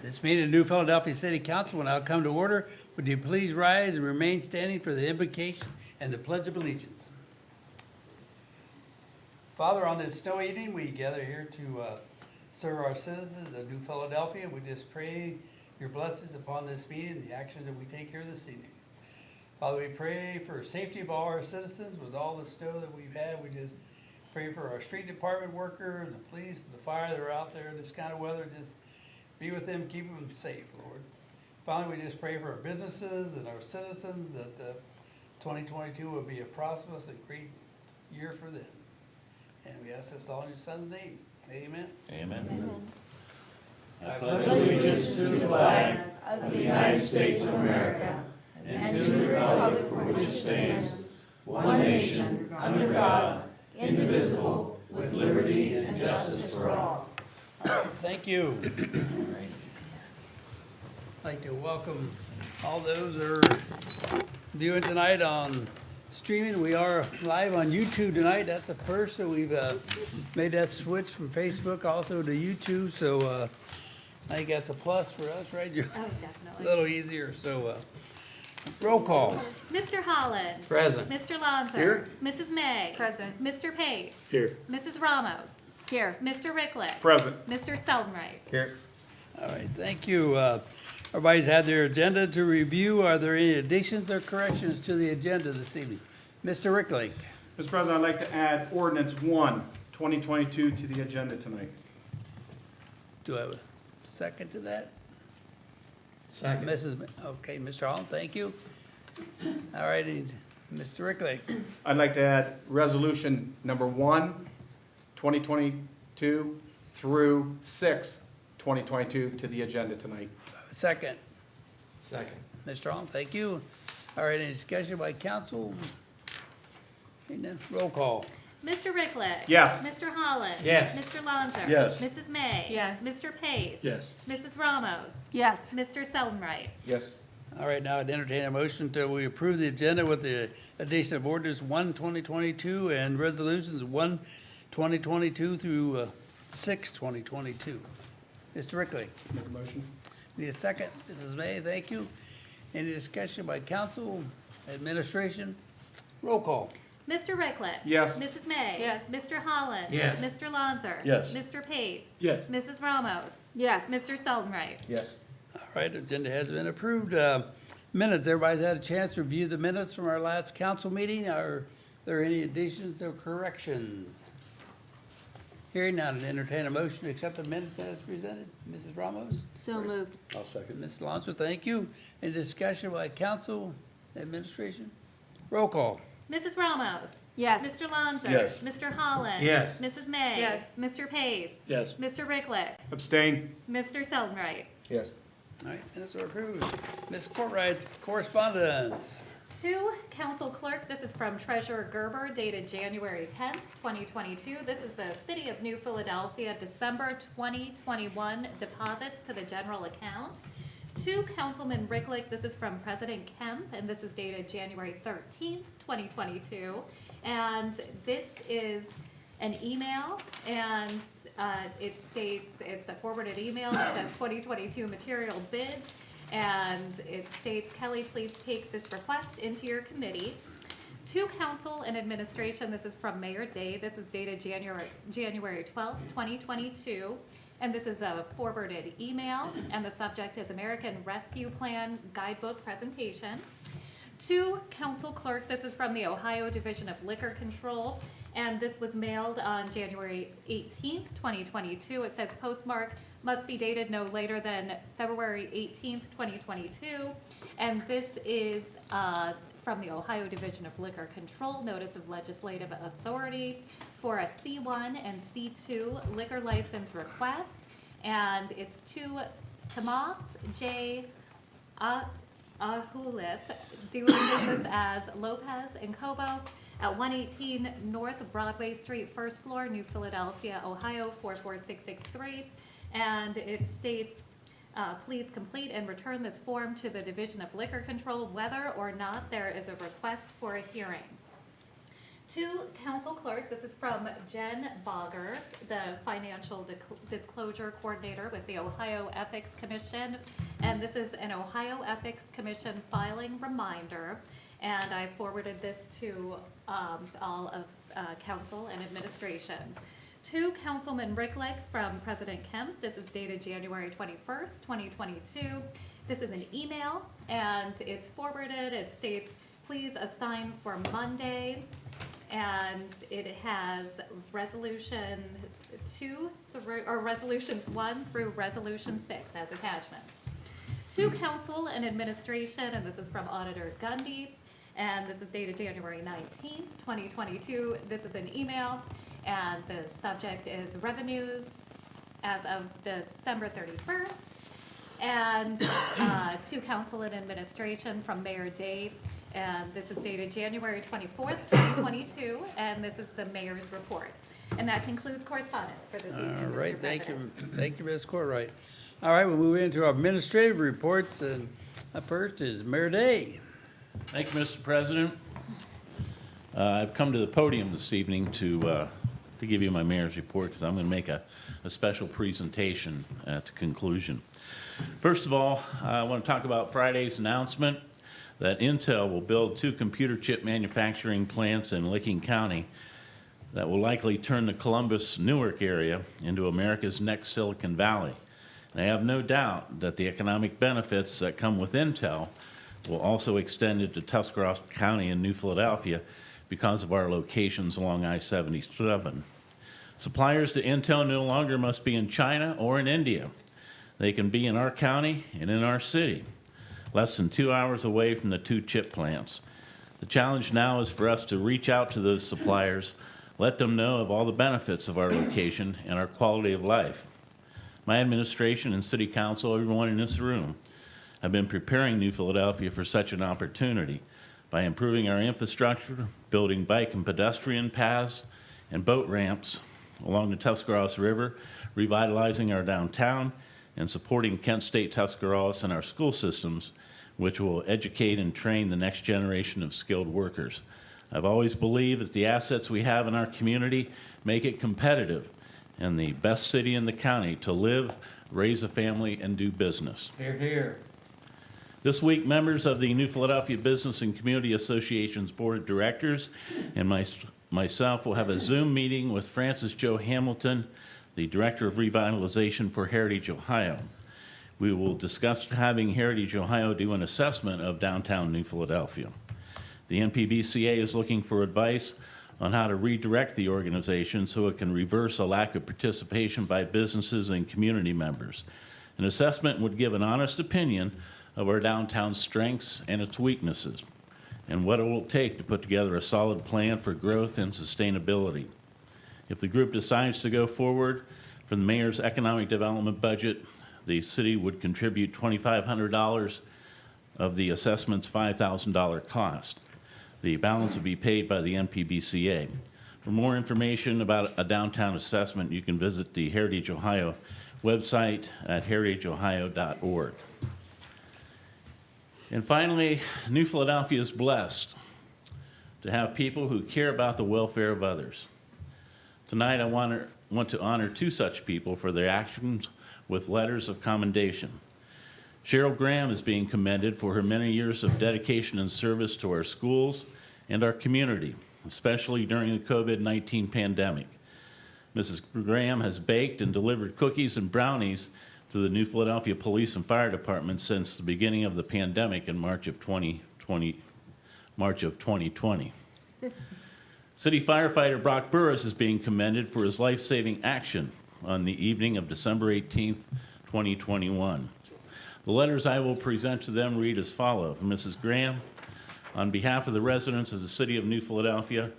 This meeting of New Philadelphia City Council will now come to order. Would you please rise and remain standing for the invocation and the Pledge of Allegiance? Father, on this snowy evening, we gather here to serve our citizens of New Philadelphia. We just pray your blessings upon this meeting, the actions that we take here this evening. Father, we pray for safety of all our citizens with all the snow that we've had. We just pray for our street department worker, the police, the fire that are out there in this kind of weather. Just be with them, keep them safe, Lord. Finally, we just pray for our businesses and our citizens that 2022 will be a prosperous and great year for them. And we ask this all in your son's name. Amen. Amen. I pledge allegiance to the flag of the United States of America and to the republic for which it stands, one nation, under God, indivisible, with liberty and justice for all. Thank you. I'd like to welcome all those that are viewing tonight on streaming. We are live on YouTube tonight. That's the first, so we've made that switch from Facebook also to YouTube. So I think that's a plus for us, right? Oh, definitely. A little easier. So roll call. Mr. Holland. Present. Mr. Lonzer. Here. Mrs. May. Present. Mr. Pace. Here. Mrs. Ramos. Here. Mr. Ricklick. Present. Mr. Seldenright. Here. All right, thank you. Everybody's had their agenda to review. Are there any additions or corrections to the agenda this evening? Mr. Ricklake. Mr. President, I'd like to add ordinance 1, 2022 to the agenda tonight. Do I have a second to that? Second. Okay, Mr. Holland, thank you. All righty, Mr. Ricklake. I'd like to add resolution number 1, 2022 through 6, 2022 to the agenda tonight. Second. Second. Mr. Holland, thank you. All right, any discussion by council? And then roll call. Mr. Ricklick. Yes. Mr. Holland. Yes. Mr. Lonzer. Yes. Mrs. May. Yes. Mr. Pace. Yes. Mrs. Ramos. Yes. Mr. Seldenright. Yes. All right, now I'd entertain a motion to we approve the agenda with the addition of orders 1, 2022 and resolutions 1, 2022 through 6, 2022. Mr. Ricklake. Make a motion? Need a second? Mrs. May, thank you. Any discussion by council, administration? Roll call. Mr. Ricklick. Yes. Mrs. May. Yes. Mr. Holland. Yes. Mr. Lonzer. Yes. Mr. Pace. Yes. Mrs. Ramos. Yes. Mr. Seldenright. Yes. All right, agenda has been approved. Minutes, everybody's had a chance to review the minutes from our last council meeting. Are there any additions or corrections? Hearing none, I'd entertain a motion to accept the minutes as presented. Mrs. Ramos? So moved. I'll second. Ms. Lonzer, thank you. Any discussion by council, administration? Roll call. Mrs. Ramos. Yes. Mr. Lanzer. Yes. Mr. Holland. Yes. Mrs. May. Yes. Mr. Pace. Yes. Mr. Ricklick. Abstain. Mr. Seldenright. Yes. All right, minutes are approved. Ms. Courtwright, correspondence. To Council Clerk, this is from Treasurer Gerber dated January 10th, 2022. This is the City of New Philadelphia December 2021 deposits to the general account. To Councilman Ricklick, this is from President Kemp, and this is dated January 13th, 2022. And this is an email, and it states, it's a forwarded email that says 2022 material bids, and it states, Kelly, please take this request into your committee. To Council and Administration, this is from Mayor Day. This is dated January 12th, 2022. And this is a forwarded email, and the subject is American Rescue Plan Guidebook Presentation. To Council Clerk, this is from the Ohio Division of Liquor Control, and this was mailed on January 18th, 2022. It says postmark must be dated no later than February 18th, 2022. And this is from the Ohio Division of Liquor Control, notice of legislative authority for a C1 and C2 liquor license request. And it's to Tomas J. Ahulip, doing business as Lopez and Cobo at 118 North Broadway Street, first floor, New Philadelphia, Ohio, 44663. And it states, please complete and return this form to the Division of Liquor Control whether or not there is a request for a hearing. To Council Clerk, this is from Jen Bogger, the Financial Disclosure Coordinator with the Ohio Ethics Commission. And this is an Ohio Ethics Commission filing reminder. And I forwarded this to all of Council and Administration. To Councilman Ricklick from President Kemp, this is dated January 21st, 2022. This is an email, and it's forwarded. It states, please assign for Monday. And it has resolutions 1 through resolution 6 as attachments. To Council and Administration, and this is from Auditor Gundy, and this is dated January 19th, 2022. This is an email, and the subject is revenues as of December 31st. And to Council and Administration from Mayor Dave, and this is dated January 24th, 2022, and this is the mayor's report. And that concludes correspondence for this evening. All Mr. right, thank President. you, thank you, Ms. Courtwright. All right, we'll move into our administrative reports, and up first is Mayor Day. Thank you, Mr. President. I've come to the podium this evening to give you my mayor's report because I'm going to make a special presentation at the conclusion. First of all, I want to talk about Friday's announcement that Intel will build 2 computer chip manufacturing plants in Licking County that will likely turn the Columbus-Newark area into America's next Silicon Valley. And I have no doubt that the economic benefits that come with Intel will also extend into Tuscarawas County and New Philadelphia because of our locations along I-77. Suppliers to Intel no longer must be in China or in India. They can be in our county and in our city, less than 2 hours away from the 2 chip plants. The challenge now is for us to reach out to those suppliers, let them know of all the benefits of our location and our quality of life. My administration and city council, everyone in this room, have been preparing New Philadelphia for such an opportunity by improving our infrastructure, building bike and pedestrian paths and boat ramps along the Tuscarawas River, revitalizing our downtown, and supporting Kent State Tuscarawas and our school systems, which will educate and train the next generation of skilled workers. I've always believed that the assets we have in our community make it competitive and the best city in the county to live, raise a family, and do business. Here, here. This week, members of the New Philadelphia Business and Community Association's Board of Directors and myself will have a Zoom meeting with Francis Joe Hamilton, the Director of Revitalization for Heritage Ohio. We will discuss having Heritage Ohio do an assessment of downtown New Philadelphia. The NPBCA is looking for advice on how to redirect the organization so it can reverse a lack of participation by businesses and community members. An assessment would give an honest opinion of our downtown's strengths and its weaknesses. and what it will take to put together a solid plan for growth and sustainability. If the group decides to go forward from the mayor's economic development budget, the city would contribute $2,500 of the assessment's $5,000 cost. The balance would be paid by the NPBCA. For more information about a downtown assessment, you can visit the Heritage Ohio website at heritageohio.org. And finally, New Philadelphia is blessed to have people who care about the welfare of others. Tonight, I want to honor two such people for their actions with letters of commendation. Cheryl Graham is being commended for her many years of dedication and service to our schools and our community, especially during the COVID-19 pandemic. Mrs. Graham has baked and delivered cookies and brownies to the New Philadelphia Police and Fire Department since the beginning of the pandemic in March of 2020. City firefighter Brock Burris is being commended for his life-saving action on the evening of December 18th, 2021. The letters I will present to them read as follows. Mrs. Graham, on behalf of the residents of the city of New Philadelphia,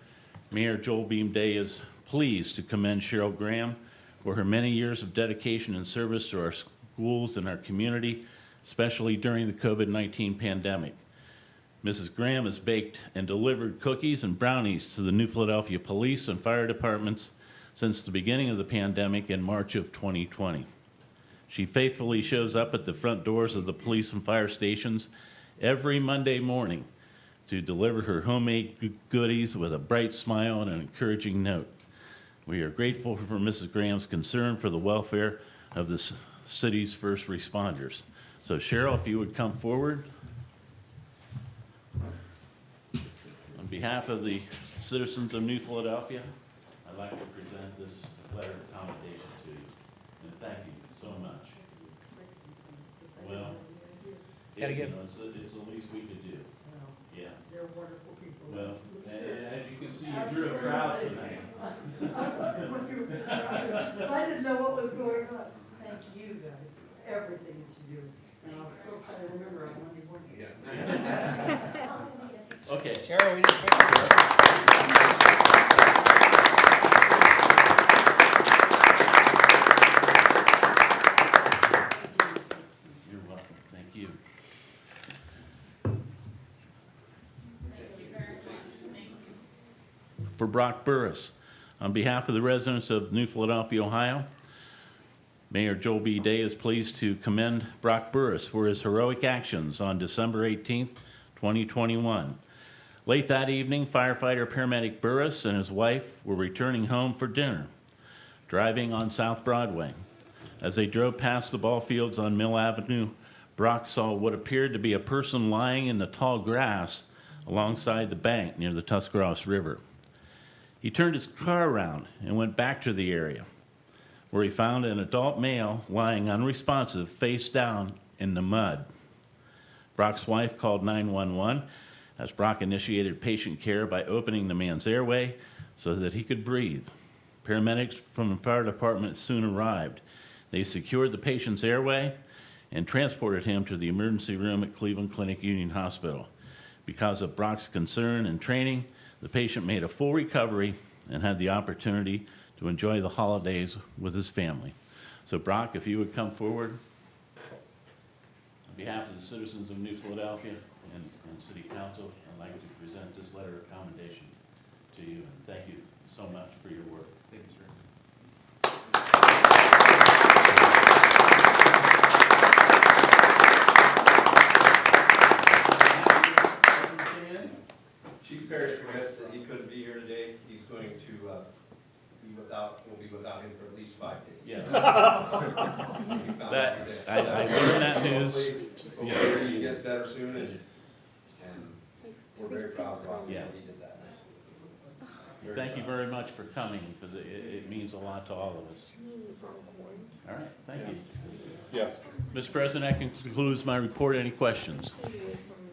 Mayor Joel Beam Day is pleased to commend Cheryl Graham for her many years of dedication and service to our schools and our community, especially during the COVID-19 pandemic. Mrs. Graham has baked and delivered cookies and brownies to the New Philadelphia Police and Fire Departments since the beginning of the pandemic in March of 2020. She faithfully shows up at the front doors of the police and fire stations every Monday morning to deliver her homemade goodies with a bright smile and an encouraging note. We are grateful for Mrs. Graham's concern for the welfare of the city's first responders. So Cheryl, if you would come forward. On behalf of the citizens of New Philadelphia, I'd like to present this letter of commendation to you, and thank you so much. Well, it's the least we could do. Yeah. They're wonderful people. Well, as you can see, you drew a crowd tonight. I didn't know what was going on. Thank you guys for everything that you do. And I'll still try to remember on Monday morning. Okay. Cheryl, we didn't. You're welcome. Thank you. For Brock Burris, on behalf of the residents of New Philadelphia, Ohio, Mayor Joel B. Day is pleased to commend Brock Burris for his heroic actions on December 18th, 2021. Late that evening, firefighter paramedic Burris and his wife were returning home for dinner, driving on South Broadway. As they drove past the ball fields on Mill Avenue, Brock saw what appeared to be a person lying in the tall grass alongside the bank near the Tuscarawas River. He turned his car around and went back to the area, where he found an adult male lying unresponsive, face down in the mud. Brock's wife called 911 as Brock initiated patient care by opening the man's airway so that he could breathe. Paramedics from the fire department soon arrived. They secured the patient's airway and transported him to the emergency room at Cleveland Clinic Union Hospital. Because of Brock's concern and training, the patient made a full recovery and had the opportunity to enjoy the holidays with his family. So Brock, if you would come forward. On behalf of the citizens of New Philadelphia and City Council, I'd like to present this letter of commendation to you, and thank you so much for your work. Thank you, sir. Chief Parrish regrets that he couldn't be here today. He's going to we'll be without him for at least 5 days. Yes. We found That, out today. I learned that news. Hopefully he gets better soon, and we're very proud of Rob. Yeah. He did that. Thank you very much for coming, because it means a lot to all of us. All right, thank you. Yes. Mr. President, that concludes my report. Any questions?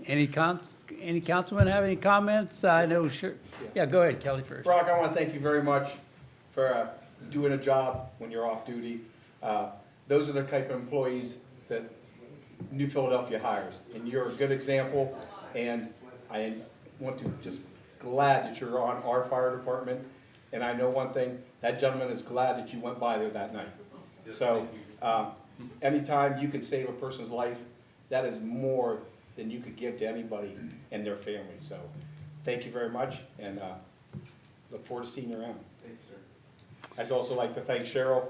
Any councilman have any comments? I know, sure. Yeah, go ahead, Kelly first. Brock, I want to thank you very much for doing a job when you're off duty. Those are the type of employees that New Philadelphia hires, and you're a good example. And want to just glad that you're on our fire department. And I know one thing, that gentleman is glad that you went by there that night. So, anytime you can save a person's life, that is more than you could give to anybody and their family. So, thank you very much, and look forward to seeing you around. Thank you, sir. I'd also like to thank Cheryl.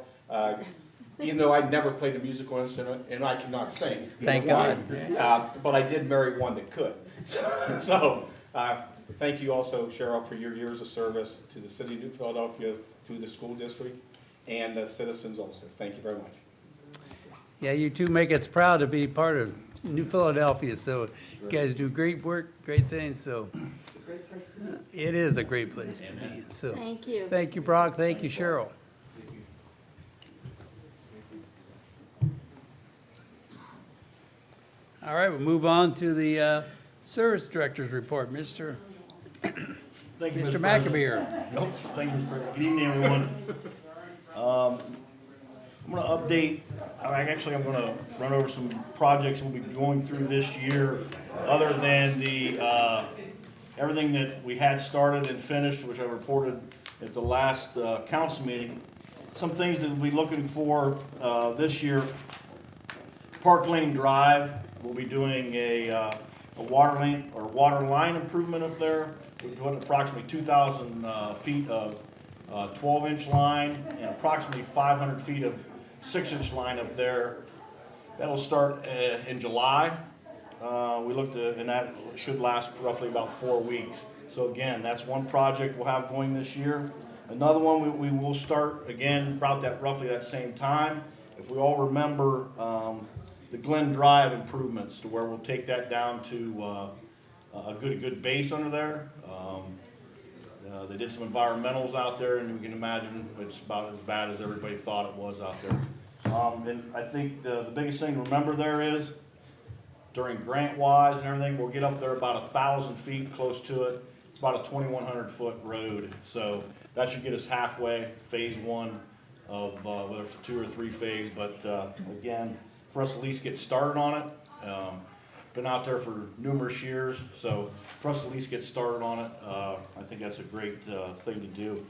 Even though I never played a musical instrument, and I cannot sing. Thank either God. one, but I did marry one that could. So, thank you also, Cheryl, for your years of service to the city of New Philadelphia, to the school district, and the citizens also. Thank you very much. Yeah, you two make us proud to be part of New Philadelphia, so you guys do great work, great things, so. It is a great place to be, so. Thank you. Thank you, Brock, thank you, Cheryl. All right, we'll move on to the Service Director's Report. Mr. Thank you, Mr. President. McAbeer. Nope, thank you, Mr. President. Good evening, everyone. I'm gonna update, I'm gonna run over some projects we'll be going through this year, other than the, everything that we had started and finished, which I reported at the last, council meeting. Some things that we'll be looking for, this year. Park Lane Drive, we'll be doing a water line improvement up there. We're doing approximately 2,000 feet of 12-inch line and approximately 500 feet of 6-inch line up there. That'll start in July. We looked at, and that should last roughly about 4 weeks. So again, that's one project we'll have going this year. Another one we will start again about that roughly that same time. If we all remember the Glen Drive improvements, to where we'll take that down to a good base under there. They did some environmentals out there, and you can imagine it's about as bad as everybody thought it was out there. And I think the biggest thing to remember there is, during grant-wise and everything, we'll get up there about 1,000 feet close to it. It's about a 2,100 foot road, so that should get us halfway, phase one of, whether it's a 2 or 3 phase, but again, for us to at least get started on it. Been out there for numerous years, so for us to at least get started on it, I think that's a great thing to do.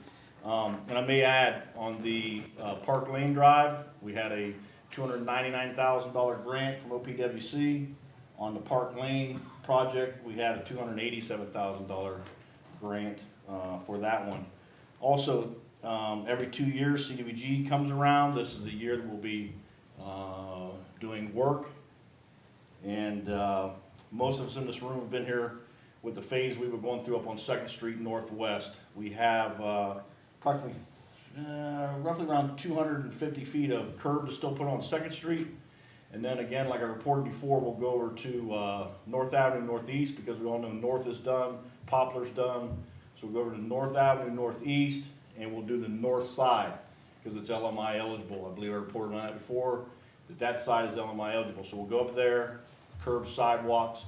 And I may add, on the Park Lane Drive, we had a $299,000 grant from OPWC. On the Park Lane project, we had a $287,000 grant for that one. Also, every 2 years, CDBG comes around. This is the year that we'll be doing work. And most of us in this room have been here with the phase we were going through up on 2nd Street Northwest. We have approximately roughly around 250 feet of curb to still put on 2nd Street. And then again, like I reported before, we'll go over to North Avenue Northeast, because we all know North is done, Poplar's done. So we'll go over to North Avenue Northeast, and we'll do the north side, because it's LMI eligible. I believe I reported on that before, that side is LMI eligible. So we'll go up there, curb sidewalks,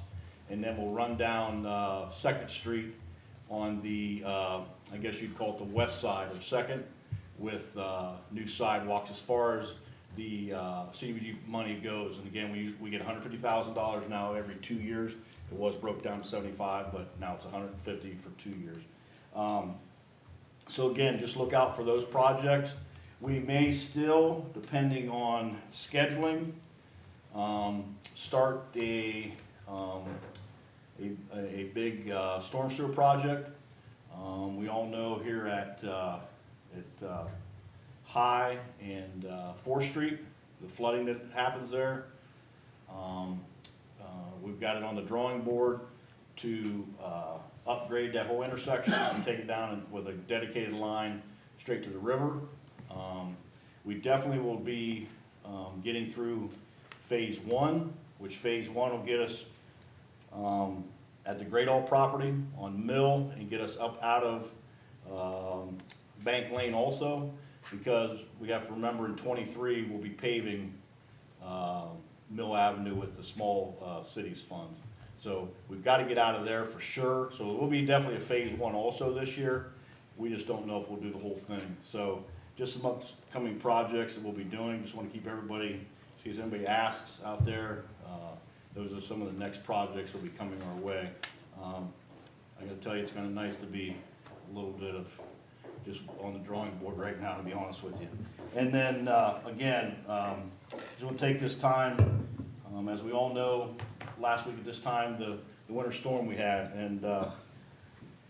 and then we'll run down 2nd Street on the, I guess you'd call it the west side of 2nd, with new sidewalks as far as the CDBG money goes. And again, we get $150,000 now every 2 years. It was broke down to 75, but now it's 150 for 2 years. So again, just look out for those projects. We may still, depending on scheduling, start a big storm sewer project. We all know here at High and 4th Street, the flooding that happens there. We've got it on the drawing board to upgrade that whole intersection and take it down with a dedicated line straight to the river. We definitely will be getting through phase one, which phase one will get us at the Great All property on Mill and get us up out of Bank Lane also, because we have to remember in '23 we'll be paving Mill Avenue with the small cities funds. So we've got to get out of there for sure. So it will be definitely a phase one also this year. We just don't know if we'll do the whole thing. So just some upcoming projects that we'll be doing. Just want to keep everybody, in case anybody asks out there, those are some of the next projects that will be coming our way. I gotta tell you, it's kinda nice to be a little bit of just on the drawing board right now, to be honest with you. And then, again, just wanna take this time, as we all know, last week at this time, the winter storm we had, and,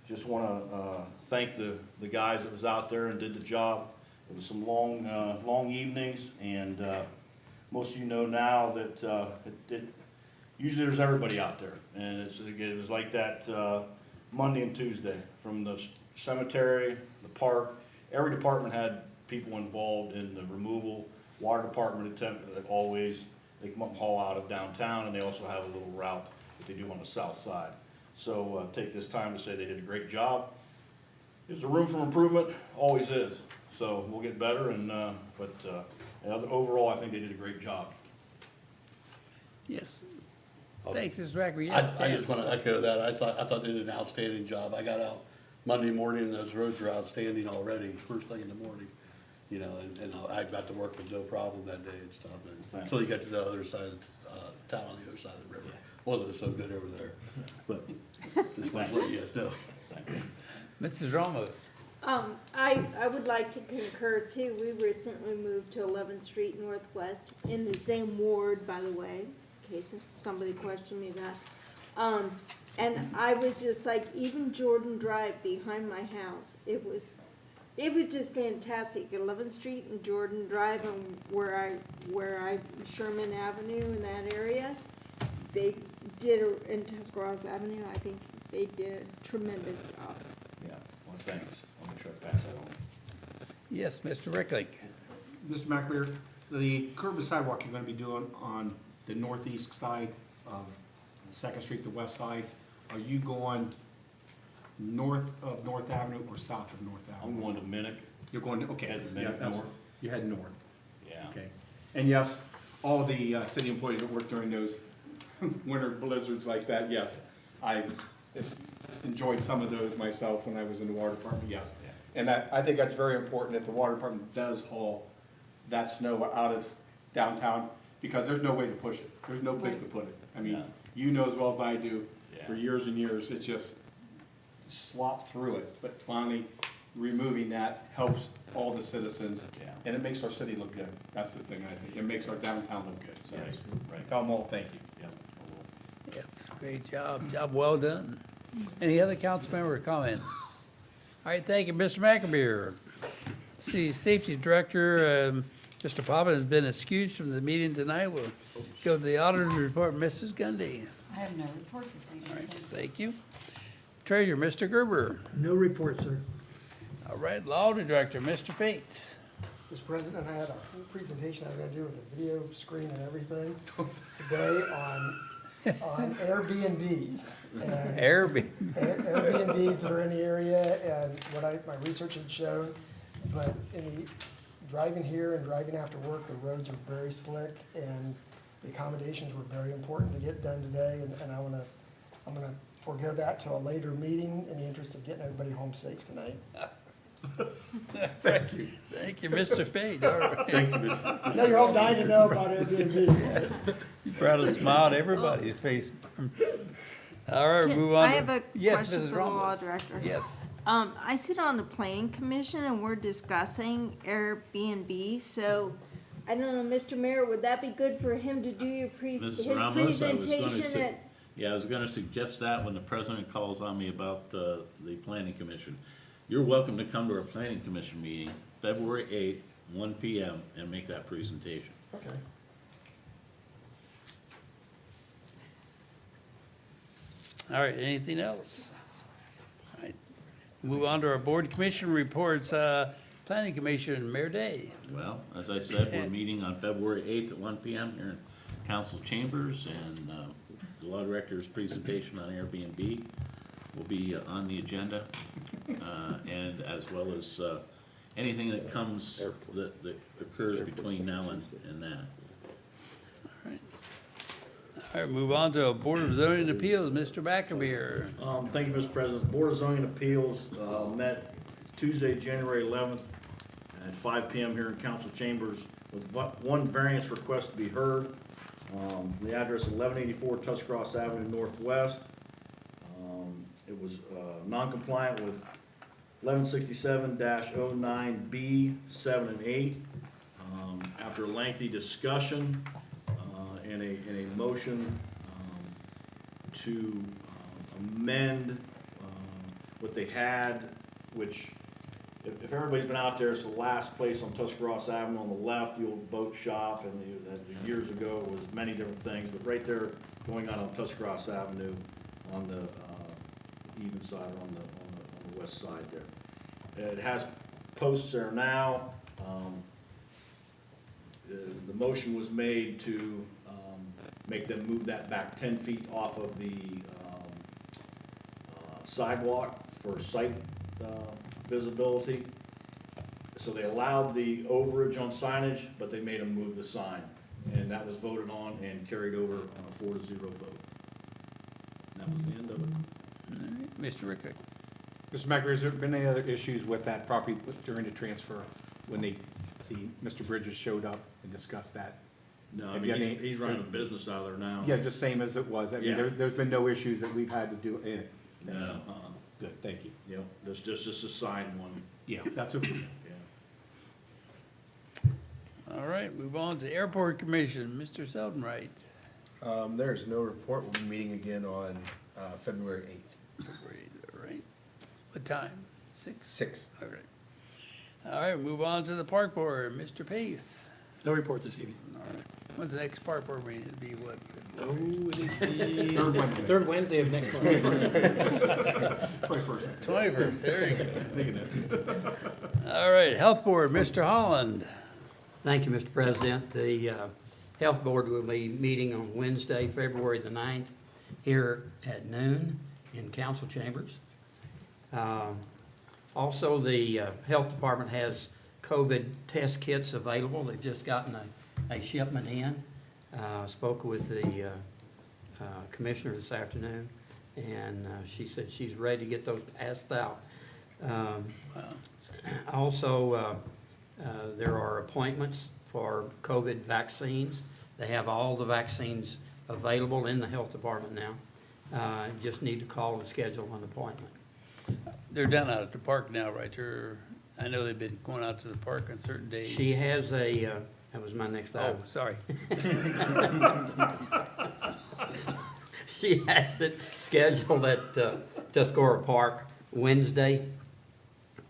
just wanna, thank the guys that was out there and did the job. It was some long evenings, and, most of you know now that, usually there's everybody out there, and it was like that, Monday and Tuesday, from the cemetery, the park, every department had people involved in the removal. Water department always, they come up and haul out of downtown, and they also have a little route that they do on the south side. So, take this time to say they did a great job. There's a room for improvement, always is, so we'll get better, and, overall, I think they did a great job. Yes. Thanks, Mr. Backer. I Yes, I Dan. just want to echo that. I thought they did an outstanding job. I got out Monday morning and those roads were outstanding already, first thing in the morning. You know, and I got to work with no problem that day and stuff. And until you get to the other side of town, on the other side of the river. Wasn't so good over there, but just want to let you guys know. Mrs. Ramos. I would like to concur too. We recently moved to 11th Street Northwest in the same ward, by the way, in case somebody questioned me that. And I was just like, even Jordan Drive behind my house, it was just fantastic. 11th Street and Jordan Drive and where I, Sherman Avenue in that area, they did, in Tuscarawas Avenue, I think they did a tremendous job. Yeah, well, thanks. I'll make sure I pass that on. Yes, Mr. Ricklake. Mr. McAleer, the curb and sidewalk you're gonna be doing on the northeast side of Second Street, the west side, are you going north of North Avenue or south of North Avenue? I'm going to Minnick. You're going, okay. Heading Yeah, Minnick that's- north. You're heading north, Yeah. okay. And yes, all the city employees that work during those winter blizzards like that, yes. I enjoyed some of those myself when I was in the water department, yes. And I think that's very important that the water department does haul that snow out of downtown, because there's no way to push it. There's no place to put it. I mean, No. you know as well as I do, for Yeah. years and years, it's just slop through it. But finally, removing that helps all the citizens, Yeah. and it makes our city look good. That's the thing I think. It makes our downtown look good, so. Right, right. Tell them all, thank you. Yep, I will. Yeah, great job. Job well done. Any other council member comments? All right, thank you, Mr. McAbeer. Let's see, Safety Director, Mr. Poppin has been excused from the meeting tonight. We'll go to the auditor's report. Mrs. Gundy. I have no report this evening. All right, thank you. Treasurer, Mr. Gerber. No report, sir. All right, Law Director, Mr. Fate. Mr. President, I had a whole presentation I was gonna do with a video screen and everything today on Airbnbs. And Airbnb. Airbnbs that are in the area and what my research had shown. But in the driving here and driving after work, the roads are very slick and the accommodations were very important to get done today. And I'm gonna forego that till a later meeting in the interest of getting everybody home safe tonight. Thank you. Thank you, Mr. Fate. All right. Thank you, Mr. I know you're all dying to know about Airbnbs. You brought a smile to everybody's face. All right, move on. I have a Yes, question Mrs. for the law Ramos. director. Yes. I sit on the planning commission and we're discussing Airbnb, so I don't know, Mr. Mayor, would that be good for him to do his Mrs. Ramos, I was gonna presentation at? Yeah, I was gonna suggest that when the president calls on me about, the planning commission. You're welcome to come to our planning commission meeting, February 8th, 1 PM, and make that presentation. Okay. All right, anything else? All right, move on to our board commission reports, planning commission, Mayor Day. Well, as I said, we're meeting on February 8th at 1 PM here in council chambers, and the law director's presentation on Airbnb will be on the agenda, and as well as anything that comes, that occurs between now and that. All right, move on to Board of Zoning Appeals, Mr. McAbeer. Thank you, Mr. President. The Board of Zoning Appeals met Tuesday, January 11th at 5 PM here in council chambers with one variance request to be heard. The address 1184 Tuscarawas Avenue Northwest. It was was non-compliant with 1167-09B 7 and 8. After a lengthy discussion and a motion to amend what they had, which, if everybody's been out there, it's the last place on Tuscarawas Avenue on the left, the old boat shop, and years ago, it was many different things, but right there, going on Tuscarawas Avenue on the even side, on the west side there. It has posts there now. The motion was made to make them move that back 10 feet off of the sidewalk for sight visibility. So they allowed the overage on signage, but they made them move the sign. And that was voted on and carried over on a 4-0 vote. That was the end of it. Mr. Ricklick. Mr. McAvoy, has there been any other issues with that property during the transfer, when Mr. Bridges showed up and discussed that? No, I Have mean, you had any- he's running a business out of there now. Yeah, just same as it was. I mean, Yeah. there's been no issues that we've had to do in it. No, Good, thank you. you know, there's just a signed one. Yeah, that's okay. Yeah. All right, move on to Airport Commission, Mr. Seldenwright. There's no report. We'll be meeting again on February 8th. All right. What time? 6? 6. All right. All right, move on to the Park Board, Mr. Pace. No report this evening. All right. When's the next Park Board meeting? It'll be what? Oh, it is the Third Wednesday. third Wednesday of next month. 21st. 21st, there you go. I think it is. All right, Health Board, Mr. Holland. Thank you, Mr. President. The Health Board will be meeting on Wednesday, February the 9th, here at noon in council chambers. Also, the Health Department has COVID test kits available. They've just gotten a shipment in. Spoke with the commissioner this afternoon, and she said she's ready to get those passed out. Also, there are appointments for COVID vaccines. They have all the vaccines available in the health department now. Just need to call and schedule an appointment. They're down out at the park now, right? I know they've been going out to the park on certain days. She has that was my next Oh, item. sorry. She has it scheduled at Tuscarora Park Wednesday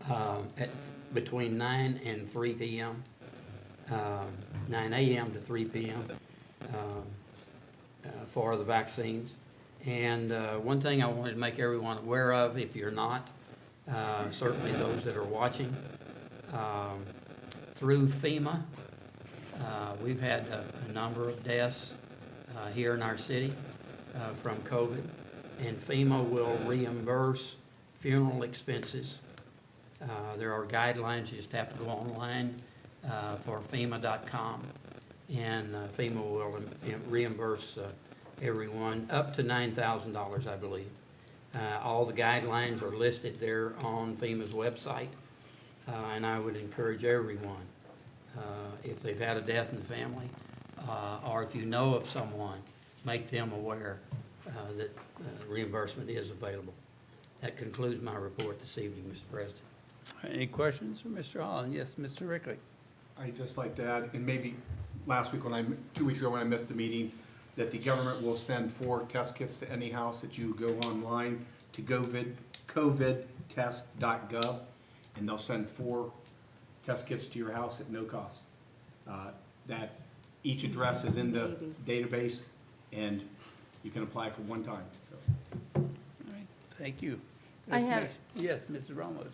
at between 9 and 3 p.m., 9 a.m. to 3 p.m. For the vaccines. And one thing I wanted to make everyone aware of, if you're not, certainly those that are watching, through FEMA, we've had a number of deaths here in our city from COVID, and FEMA will reimburse funeral expenses. There are guidelines, you just have to go online for FEMA.com, and FEMA will reimburse everyone up to $9,000, I believe. All the guidelines are listed there on FEMA's website, and I would encourage everyone, if they've had a death in the family, or if you know of someone, make them aware that reimbursement is available. That concludes my report this evening, Mr. President. Any questions for Mr. Holland? Yes, Mr. Ricklick. I'd just like to add, and maybe last week 2 weeks ago when I missed the meeting, that the government will send 4 test kits to any house that you go online to covidtest.gov, and they'll send 4 test kits to your house at no cost. That each address is in the database, and you can apply for one time, so. All right, thank you. I have- Yes, Mrs. Ramos.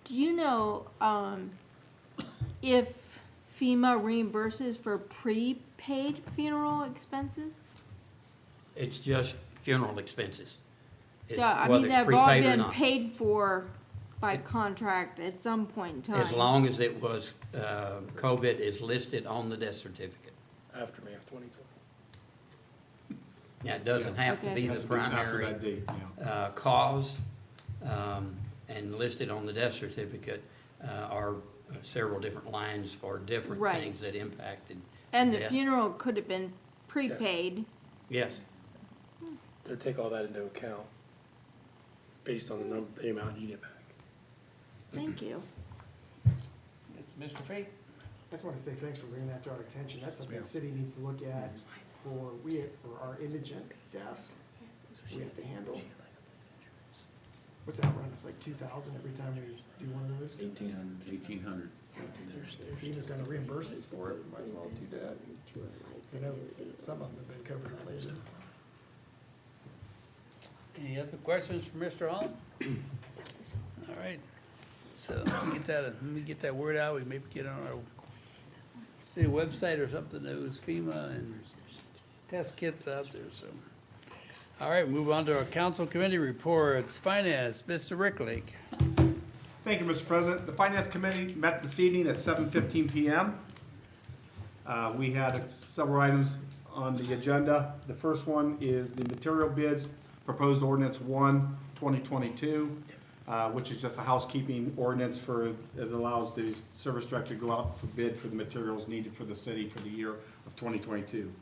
Do you know, if FEMA reimburses for prepaid funeral expenses? It's just funeral expenses. I Whether mean, it's they've all prepaid or been not. paid for by contract at some point in time. As long as it was, COVID is listed on the death certificate. After May of 2020. Now, it doesn't have to Okay. be Has the to be after primary that date, yeah. cause, and listed on the death certificate are several different lines for different Right. things that impacted. And the death. funeral could have been prepaid. Yes, They take all that into account. based on the amount you get back. Thank you. Yes, Mr. Fate? I just want to say thanks for bringing that to our attention. That's something the city needs to look at for our indigent deaths. We have to handle. What's that run? It's like 2,000 every time we do one of those. 1,800. If FEMA's gonna reimburse us for it, we might as well do that. I know some of them have been covered later. Any other questions for Mr. Holland? All right, so let me get that word out, we maybe get on our city website or something, that was FEMA and test kits out there, so. All right, move on to our council committee reports. Finance, Mr. Ricklick. Thank you, Mr. President. The Finance Committee met this evening at 7:15 PM. We had several items on the agenda. The first one is the material bids, proposed ordinance 1, 2022, which is just a housekeeping ordinance it allows the service director to go out for bid for the materials needed for the city for the year of 2022.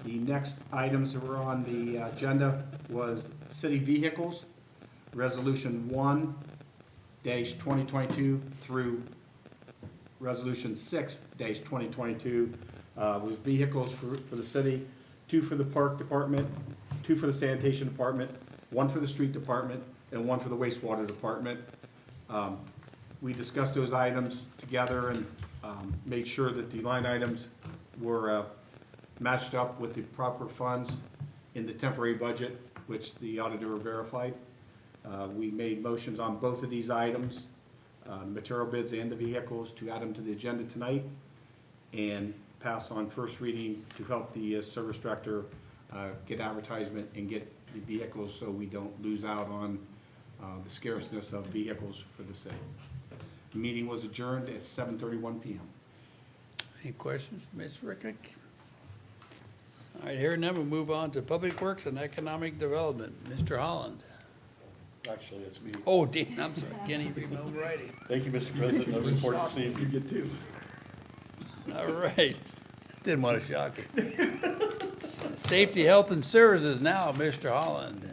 The next items that were on the agenda was city vehicles, Resolution 1-2022 through Resolution 6-2022 was vehicles for the city, 2 for the park department, 2 for the sanitation department, 1 for the street department, and 1 for the wastewater department. We discussed those items together and made sure that the line items were matched up with the proper funds in the temporary budget, which the auditor verified. We made motions on both of these items, material bids and the vehicles, to add them to the agenda tonight and pass on first reading to help the service director get advertisement and get the vehicles so we don't lose out on the scarceness of vehicles for the city. The meeting was adjourned at 7:31 PM. Any questions, Mr. Ricklick? All right, here now we'll move on to Public Works and Economic Development. Mr. Holland. Actually, it's me. Oh, Dean, I'm sorry, Kenny remote writing. Thank you, Mr. President. No report this evening. You get 2. All right, didn't want to shock you. Safety, Health, and Services now, Mr. Holland.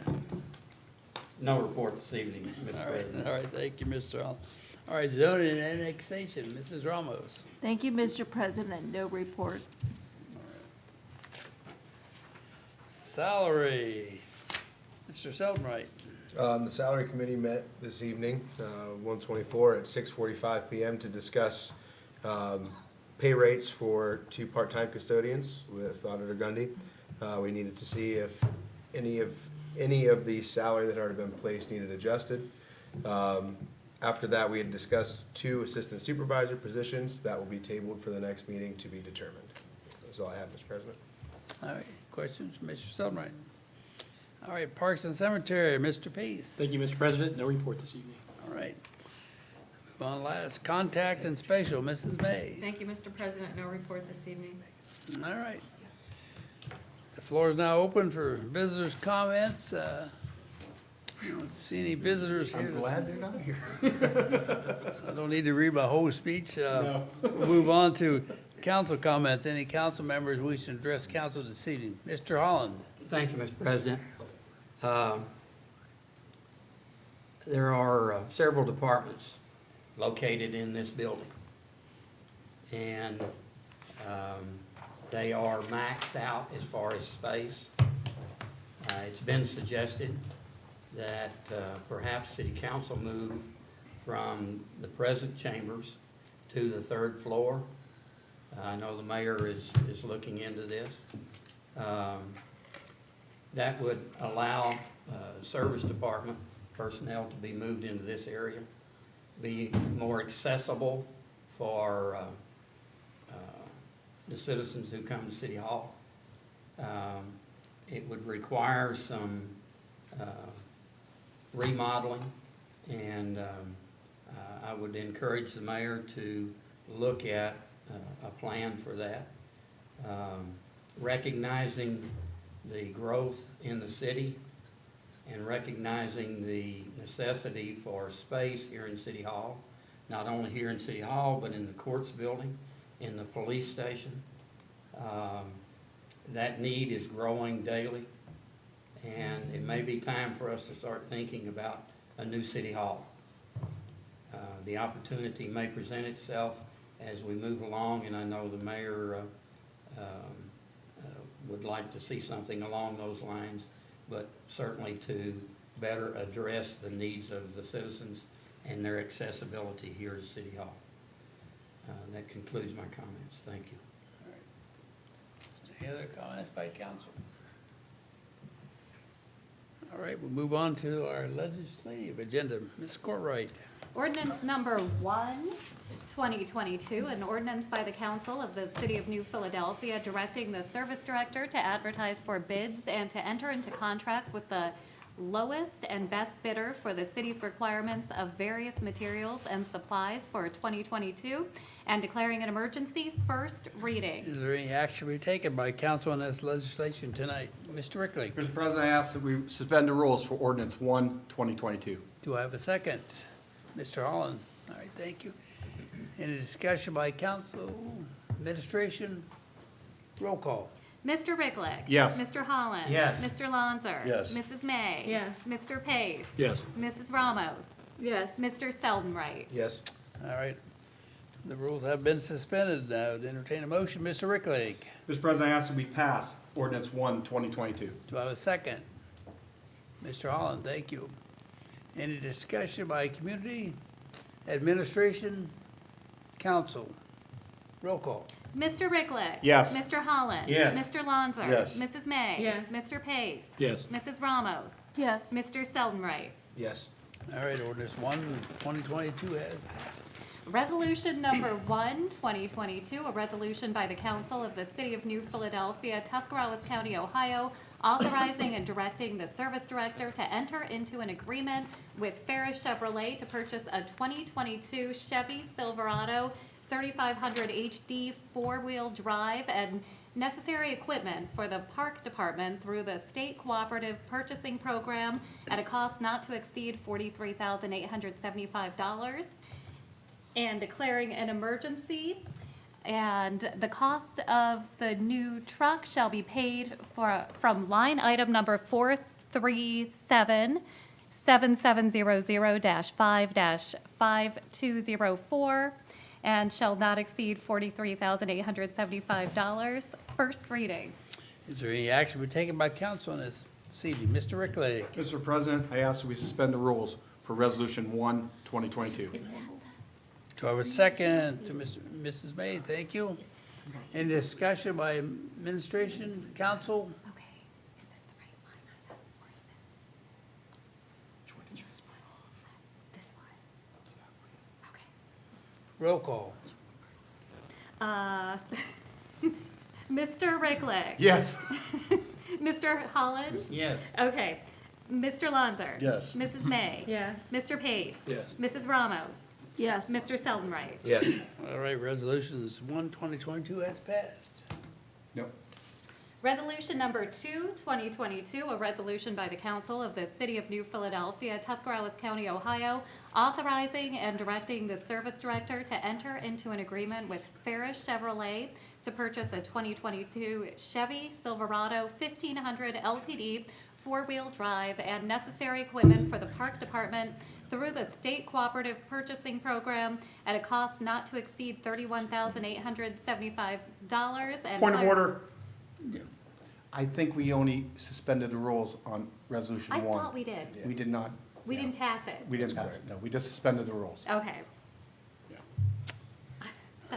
No report this evening, Mr. All right, President. all right, thank you, Mr. Holland. All right, zoning and annexation, Mrs. Ramos. Thank you, Mr. President. No report. Salary, Mr. Seldenright. The salary committee met this evening, 1/24 at 6:45 PM to discuss pay rates for 2 part-time custodians with Auditor Gundy. We needed to see if any of the salary that had already been placed needed adjusted. After that, we had discussed 2 assistant supervisor positions that will be tabled for the next meeting to be determined. That's all I have, Mr. President. All right, questions, Mr. Seldenright? All right, Parks and Cemetery, Mr. Pace. Thank you, Mr. President. No report this evening. All right. Move on last, Contact and Special, Mrs. May. Thank you, Mr. President. No report this evening. All right. The floor is now open for visitors' comments. I don't see any visitors here. I'm glad they're not here. So I don't need to read my whole speech. We'll move on to council comments. Any council members wishing to address council this evening? Mr. Holland. Thank you, Mr. President. There are several departments located in this building. And they are maxed out as far as space. It's been suggested that perhaps city council move from the present chambers to the 3rd floor. I know the mayor is looking into this. That would allow service department personnel to be moved into this area, be more accessible for the citizens who come to City Hall. It would require some remodeling, and I would encourage the mayor to look at a plan for that. Recognizing the growth in the city and recognizing the necessity for space here in City Hall, not only here in City Hall, but in the courts building, in the police station. That need is growing daily, And it may be time for us to start thinking about a new city hall. The opportunity may present itself as we move along, and I know the mayor would like to see something along those lines, but certainly to better address the needs of the citizens and their accessibility here at City Hall. That concludes my comments. Thank you. Any other comments by council? All right, we'll move on to our legislative agenda. Ms. Courtwright. Ordinance number 1, 2022, an ordinance by the council of the city of New Philadelphia directing the service director to advertise for bids and to enter into contracts with the lowest and best bidder for the city's requirements of various materials and supplies for 2022 and declaring an emergency. First reading. Is there any action to be taken by council on this legislation tonight? Mr. Rickley, Mr. President, I ask that we suspend the rules for ordinance 1, 2022. do I have a second? Mr. Holland, all right, thank you. Any discussion by council, administration? Roll call. Mr. Rickley. Yes. Mr. Holland. Yes. Mr. Lanzer. Yes. Mrs. May. Yes. Mr. Pace. Yes. Mrs. Ramos. Yes. Mr. Seldenright. Yes. All right. The rules have been suspended. Now, to entertain a motion, Mr. Rickley. Mr. President, I ask that we pass ordinance 1, 2022. Do I have a second? Mr. Holland, thank you. Any discussion by community, administration, council? Roll call. Mr. Rickley. Yes. Mr. Holland. Yes. Mr. Lanzer. Yes. Mrs. May. Yes. Mr. Pace. Yes. Mrs. Ramos. Yes. Mr. Seldenright. Yes. All right, ordinance 1, 2022 has Resolution number 1, 2022, a resolution by the council of the city of New Philadelphia, Tuscarawas County, Ohio, authorizing and directing the service director to enter into an agreement with Ferris Chevrolet to purchase a 2022 Chevy Silverado 3500 HD four-wheel drive and necessary equipment for the park department through the state cooperative purchasing program at a cost not to exceed $43,875, and declaring an emergency. And the cost of the new truck shall be paid from line item number 437-7700-5-5204 and shall not exceed $43,875. First reading. Is there any action to be taken by council on this evening? Mr. Rickley. Mr. President, I ask that we suspend the rules for resolution 1, 2022. Do I have a second to Mrs. May? Thank you. Any discussion by administration, council? Okay, is this the right line item or is this? This one? Okay. Roll call. Mr. Rickley. Yes. Mr. Holland. Yes. Okay. Mr. Lanzer. Yes. Mrs. May. Yes. Mr. Pace. Yes. Mrs. Ramos. Yes. Mr. Seldenright. Yes. All right, resolutions 1, 2022 has passed. No. Resolution number 2, 2022, a resolution by the council of the city of New Philadelphia, Tuscarawas County, Ohio, authorizing and directing the service director to enter into an agreement with Ferris Chevrolet to purchase a 2022 Chevy Silverado 1500 LTD four-wheel drive and necessary equipment for the park department through the state cooperative purchasing program at a cost not to exceed $31,875. Point of order. I think we only suspended the rules on resolution I 1. thought we did. We did not. We didn't pass it. We didn't pass it, no. We just suspended the rules. Okay. So,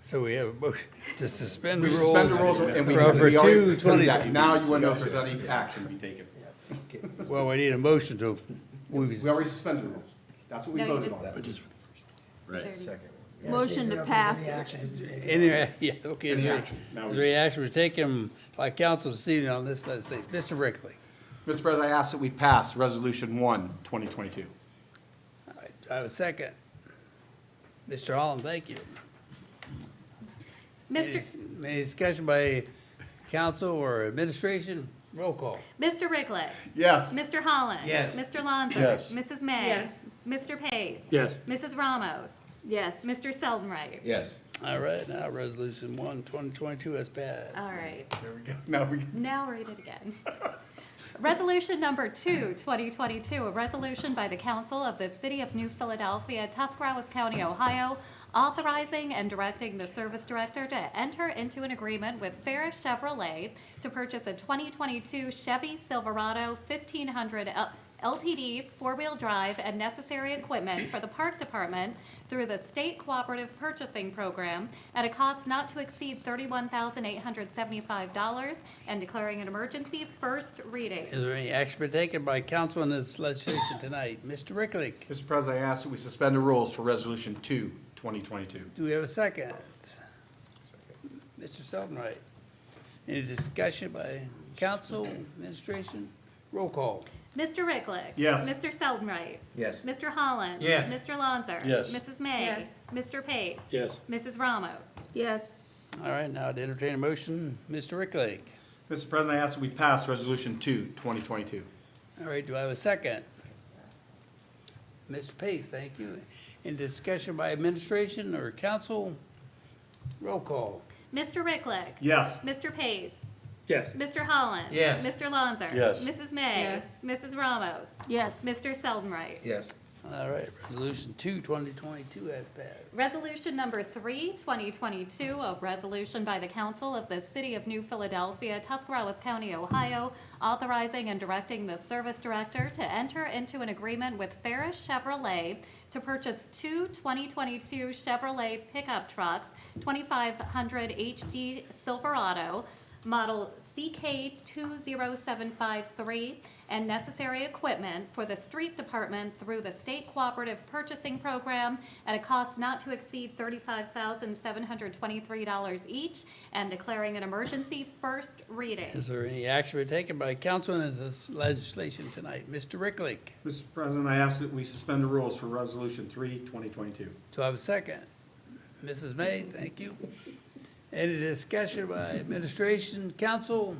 So we have a motion to suspend the We rules. suspended the rules and we. For we already 2, approved that. 2022. Now you want to know if there's any action to be taken. Well, we need a motion to, We already suspended the rules. That's what we No, you voted just- on. Right. is there- Motion to pass it. any, yeah, okay. Any Is there action? Now is we- there any action to take him by council this evening on this, let's say, Mr. Rickley? Mr. President, I ask that we pass resolution 1, 2022. I have a second. Mr. Holland, thank you. Mr. Any discussion by council or administration? Roll call. Mr. Rickley. Yes. Mr. Holland. Yes. Mr. Lanzer. Yes. Mrs. May. Yes. Mr. Pace. Yes. Mrs. Ramos. Yes. Mr. Seldenright. Yes. All right, now resolution 1, 2022 has passed. All right. There we go. Now we. Now read it again. Resolution number 2, 2022, a resolution by the Council of the City of New Philadelphia, Tuscarawas County, Ohio, authorizing and directing the service director to enter into an agreement with Ferris Chevrolet to purchase a 2022 Chevy Silverado 1500 LTD four-wheel drive and necessary equipment for the Park Department through the State Cooperative Purchasing Program at a cost not to exceed $31,875 and declaring an emergency. First reading. Is there any action to be taken by council on this legislation tonight? Mr. Ricklick, Mr. President, I ask that we suspend the rules for Resolution 2, 2022. do we have a second? Mr. Seldenwright. Any discussion by council, administration? Roll call. Mr. Ricklick. Yes. Mr. Seldenwright. Yes. Mr. Holland. Yes. Mr. Lonzer. Yes. Mrs. May. Yes. Mr. Pace. Yes. Mrs. Ramos. Yes, All right, now to entertain a motion, Mr. Ricklick. Mr. President, I ask that we pass Resolution 2, 2022. All right, do I have a second? Mr. Pace, thank you. In discussion by administration or council? Roll call. Mr. Ricklick. Yes. Mr. Pace. Yes. Mr. Holland. Yes. Mr. Lonzer. Yes. Mrs. May. Yes. Mrs. Ramos. yes, Mr. Seldenwright. Yes. All right, resolution 2, 2022 has passed. Resolution number 3, 2022, a resolution by the Council of the City of New Philadelphia, Tuscarawas County, Ohio, authorizing and directing the service director to enter into an agreement with Ferris Chevrolet to purchase two 2022 Chevrolet pickup trucks, 2500 HD Silverado, model CK20753, and necessary equipment for the street department through the State Cooperative Purchasing Program at a cost not to exceed $35,723 each, and declaring an emergency. First reading. Is there any action to be taken by council on this legislation tonight? Mr. Ricklick, Mr. President, I ask that we suspend the rules for Resolution 3, 2022. do I have a second? Mrs. May, thank you. Any discussion by administration, council?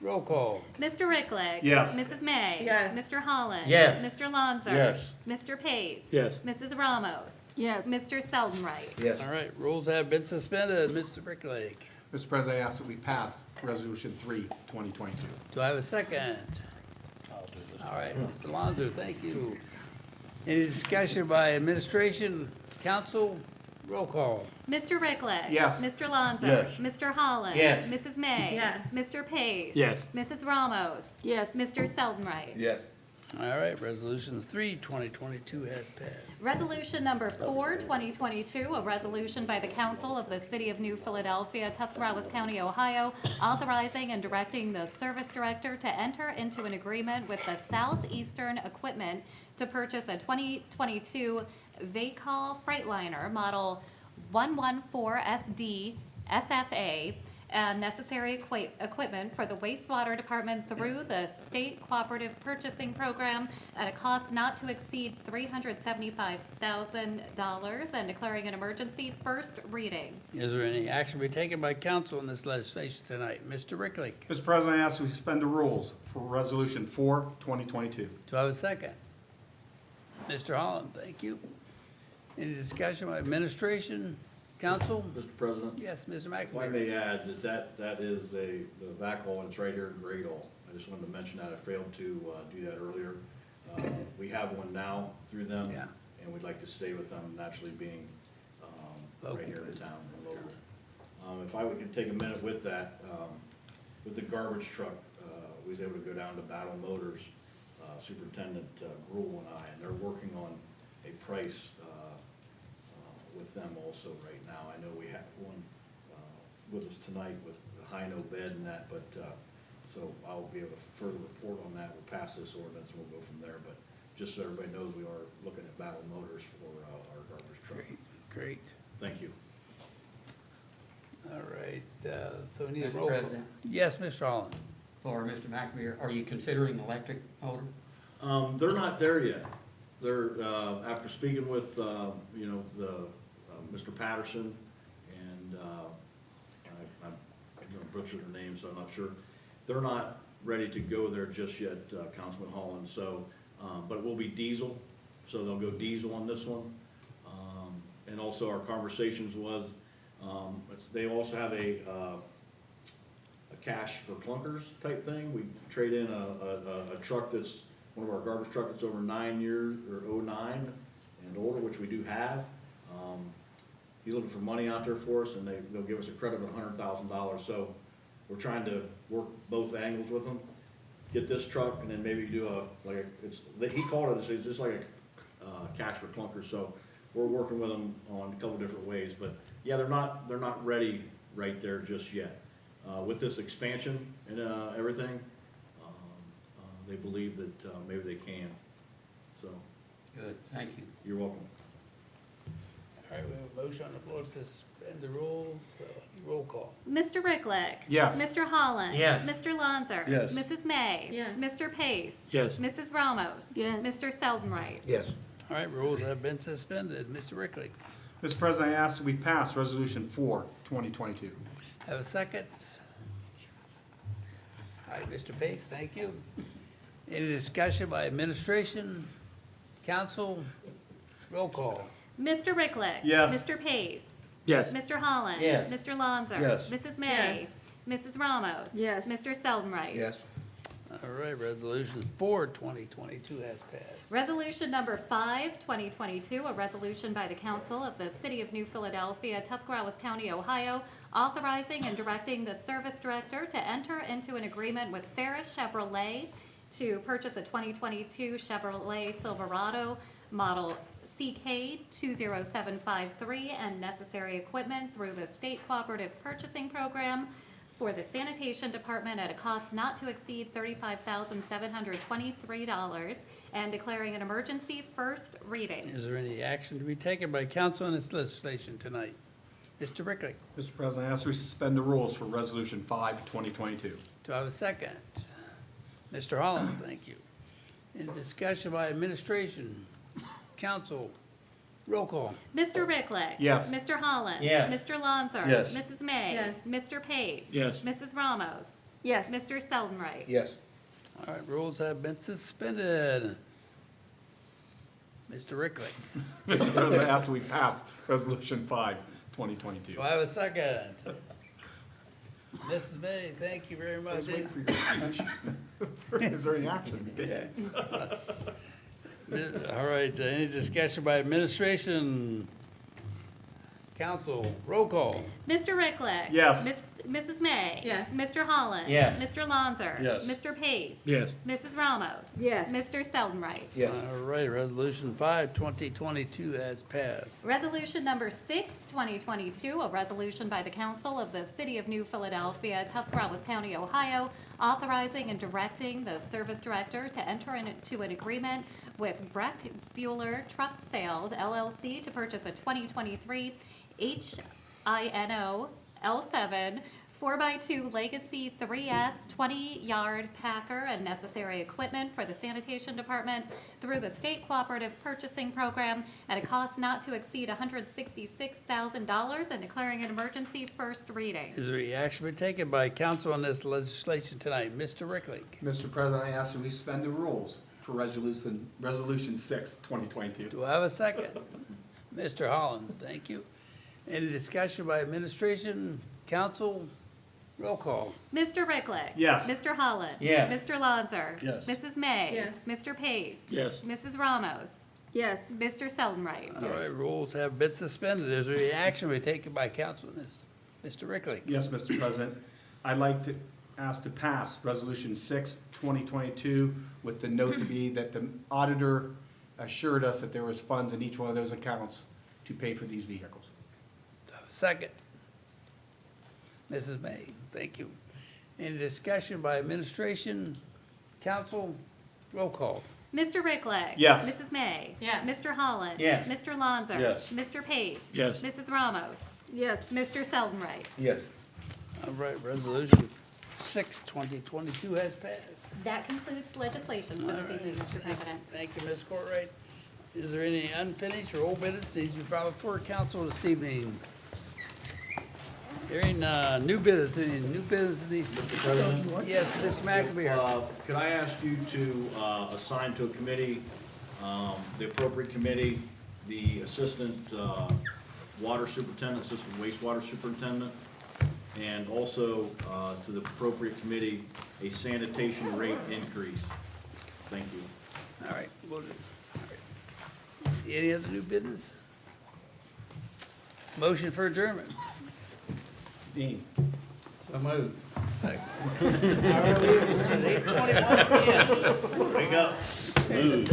Roll call. Mr. Ricklick. Yes. Mrs. May. Yes. Mr. Holland. Yes. Mr. Lonzer. Yes. Mr. Pace. Yes. Mrs. Ramos. yes, Mr. Seldenwright. Yes. All right, rules have been suspended. Mr. Ricklick, Mr. President, I ask that we pass Resolution 3, 2022. do I have a second? I'll do this. All right, Mr. Lonzo, thank you. Any discussion by administration, council? Roll call. Mr. Ricklick. Yes. Mr. Lonzer. Yes. Mr. Holland. Yes. Mrs. May. Yes. Mr. Pace. Yes. Mrs. Ramos. yes, Mr. Seldenwright. Yes. All right, resolution 3, 2022 has passed. Resolution number 4, 2022, a resolution by the Council of the City of New Philadelphia, Tuscarawas County, Ohio, authorizing and directing the service director to enter into an agreement with the Southeastern Equipment to purchase a 2022 Vacol Freightliner, model 114SD SFA, and necessary equipment for the wastewater department through the State Cooperative Purchasing Program at a cost not to exceed $375,000 and declaring an emergency. First reading. Is there any action to be taken by council on this legislation tonight? Mr. Ricklick, Mr. President, I ask that we suspend the rules for Resolution 4, 2022. do I have a second? Mr. Holland, thank you. Any discussion by administration, council? Mr. President? Yes, Mr. If I McNamara. may add, that is the VACOL, and it's right here in Gradle. I just wanted to mention that, I failed to do that earlier. We have one now through them. Yeah. And we'd like to stay with them, naturally being right here in town, and local. If I could take a minute with that, with the garbage truck, we was able to go down to Battle Motors, Superintendent Gruel and I, and they're working on a price with them also right now. I know we have one with us tonight with the high-no bed and that, but, so I'll be able to further report on that. We'll pass this ordinance, and we'll go from there, but just so everybody knows, we are looking at Battle Motors for our garbage truck. Great, great. Thank you. All right, so we need a Mr. roll. call. President. Yes, Mr. Holland. For Mr. McNamara, are you considering electric motor? They're not there yet. They're, after speaking with, you know, the, Mr. Patterson, and, I'm gonna butcher their name, so I'm not sure. They're not ready to go there just yet, Councilman Holland, so, but it will be diesel, so they'll go diesel on this one. And also our conversations was, they also have a cash for clunkers type thing. We trade in a truck that's, one of our garbage truck that's over 9 years, or 09 and older, which we do have. He's looking for money out there for us, and they'll give us a credit of $100,000. So we're trying to work both angles with them. Get this truck, and then maybe do he called it, it's just like a cash for clunkers. So we're working with them on a couple different ways, but yeah, they're not ready right there just yet. With this expansion and everything, they believe that maybe they can. So Good, thank you. you're welcome. All right, we have a motion on the floor to suspend the rules. Roll call. Mr. Ricklick. Yes. Mr. Holland. Yes. Mr. Lanzer. Yes. Mrs. May. Yes. Mr. Pace. Yes. Mrs. Ramos. Yes. Mr. Seldenright. Yes. All right, rules have been suspended. Mr. Rickley, Mr. President, I ask that we pass Resolution 4, 2022. have a second? All right, Mr. Pace, thank you. Any discussion by administration, council? Roll call. Mr. Ricklick. Yes. Mr. Pace. Yes. Mr. Holland. Yes. Mr. Lanzer. Yes. Mrs. May. Mrs. Ramos. Yes. Mr. Seldenright. Yes. All right, resolution 4, 2022 has passed. Resolution number 5, 2022, a resolution by the council of the city of New Philadelphia, Tuscarawas County, Ohio, authorizing and directing the service director to enter into an agreement with Ferris Chevrolet to purchase a 2022 Chevrolet Silverado model CK 20753 and necessary equipment through the state cooperative purchasing program for the sanitation department at a cost not to exceed $35,723 and declaring an emergency first reading. Is there any action to be taken by council on this legislation tonight? Mr. Rickley, Mr. President, I ask we suspend the rules for Resolution 5, 2022. do I have a second? Mr. Holland, thank you. Any discussion by administration, council? Roll call. Mr. Ricklick. Yes. Mr. Holland. Yes. Mr. Lanzer. Yes. Mrs. May. Yes. Mr. Pace. Yes. Mrs. Ramos. Yes. Mr. Seldenright. Yes. All right, rules have been suspended. Mr. Rickley, Mr. President, I ask that we pass Resolution 5, 2022. do I have a second? Mrs. May, thank you very I much. was waiting for your speech. Is there any action to be taken? All right, any discussion by administration, council? Roll call. Mr. Ricklick. Yes. Mrs. May. Yes. Mr. Holland. Yes. Mr. Lanzer. Yes. Mr. Pace. Yes. Mrs. Ramos. Yes. Mr. Seldenright. Yes. All right, resolution 5, 2022 has passed. Resolution number 6, 2022, a resolution by the council of the city of New Philadelphia, Tuscarawas County, Ohio, authorizing and directing the service director to enter into an agreement with Breck Bueller Truck Sales LLC to purchase a 2023 HINO L7 4x2 Legacy 3S 20-yard packer and necessary equipment for the sanitation department through the state cooperative purchasing program at a cost not to exceed $166,000 and declaring an emergency first reading. Is there any action to be taken by council on this legislation tonight? Mr. Rickley, Mr. President, I ask that we suspend the rules for Resolution 6, 2022. do I have a second? Mr. Holland, thank you. Any discussion by administration, council? Roll call. Mr. Ricklick. Yes. Mr. Holland. Yes. Mr. Lanzer. Yes. Mrs. May. Yes. Mr. Pace. Yes. Mrs. Ramos. Yes. Mr. Seldenright. All right, rules have been suspended. Is there any action to be taken by council on this? Mr. Rickley, Yes, Mr. President. I'd like to ask to pass Resolution 6, 2022, with the note to be that the auditor assured us that there was funds in each one of those accounts to pay for these vehicles. do I have a second? Mrs. May, thank you. Any discussion by administration, council? Roll call. Mr. Ricklick. Yes. Mrs. May. Yes. Mr. Holland. Yes. Mr. Lanzer. Yes. Mr. Pace. Yes. Mrs. Ramos. Yes. Mr. Seldenright. Yes. All right, resolution 6, 2022 has passed. That concludes legislation for this evening, Mr. President. Thank you, Ms. Courtwright. Is there any unfinished or old business needs to be brought before council this evening? Hearing new business, any new business needs? Mr. President? Yes, Mr. McAbey. Could I ask you to assign to a committee, the appropriate committee, the assistant water superintendent, assistant wastewater superintendent, and also, to the appropriate committee, a sanitation rate increase. Thank you. All right, we'll do. All right. Any other new business? Motion for adjournment. Dean? So moved. At 8:21 p.m. Wake up. Smooth.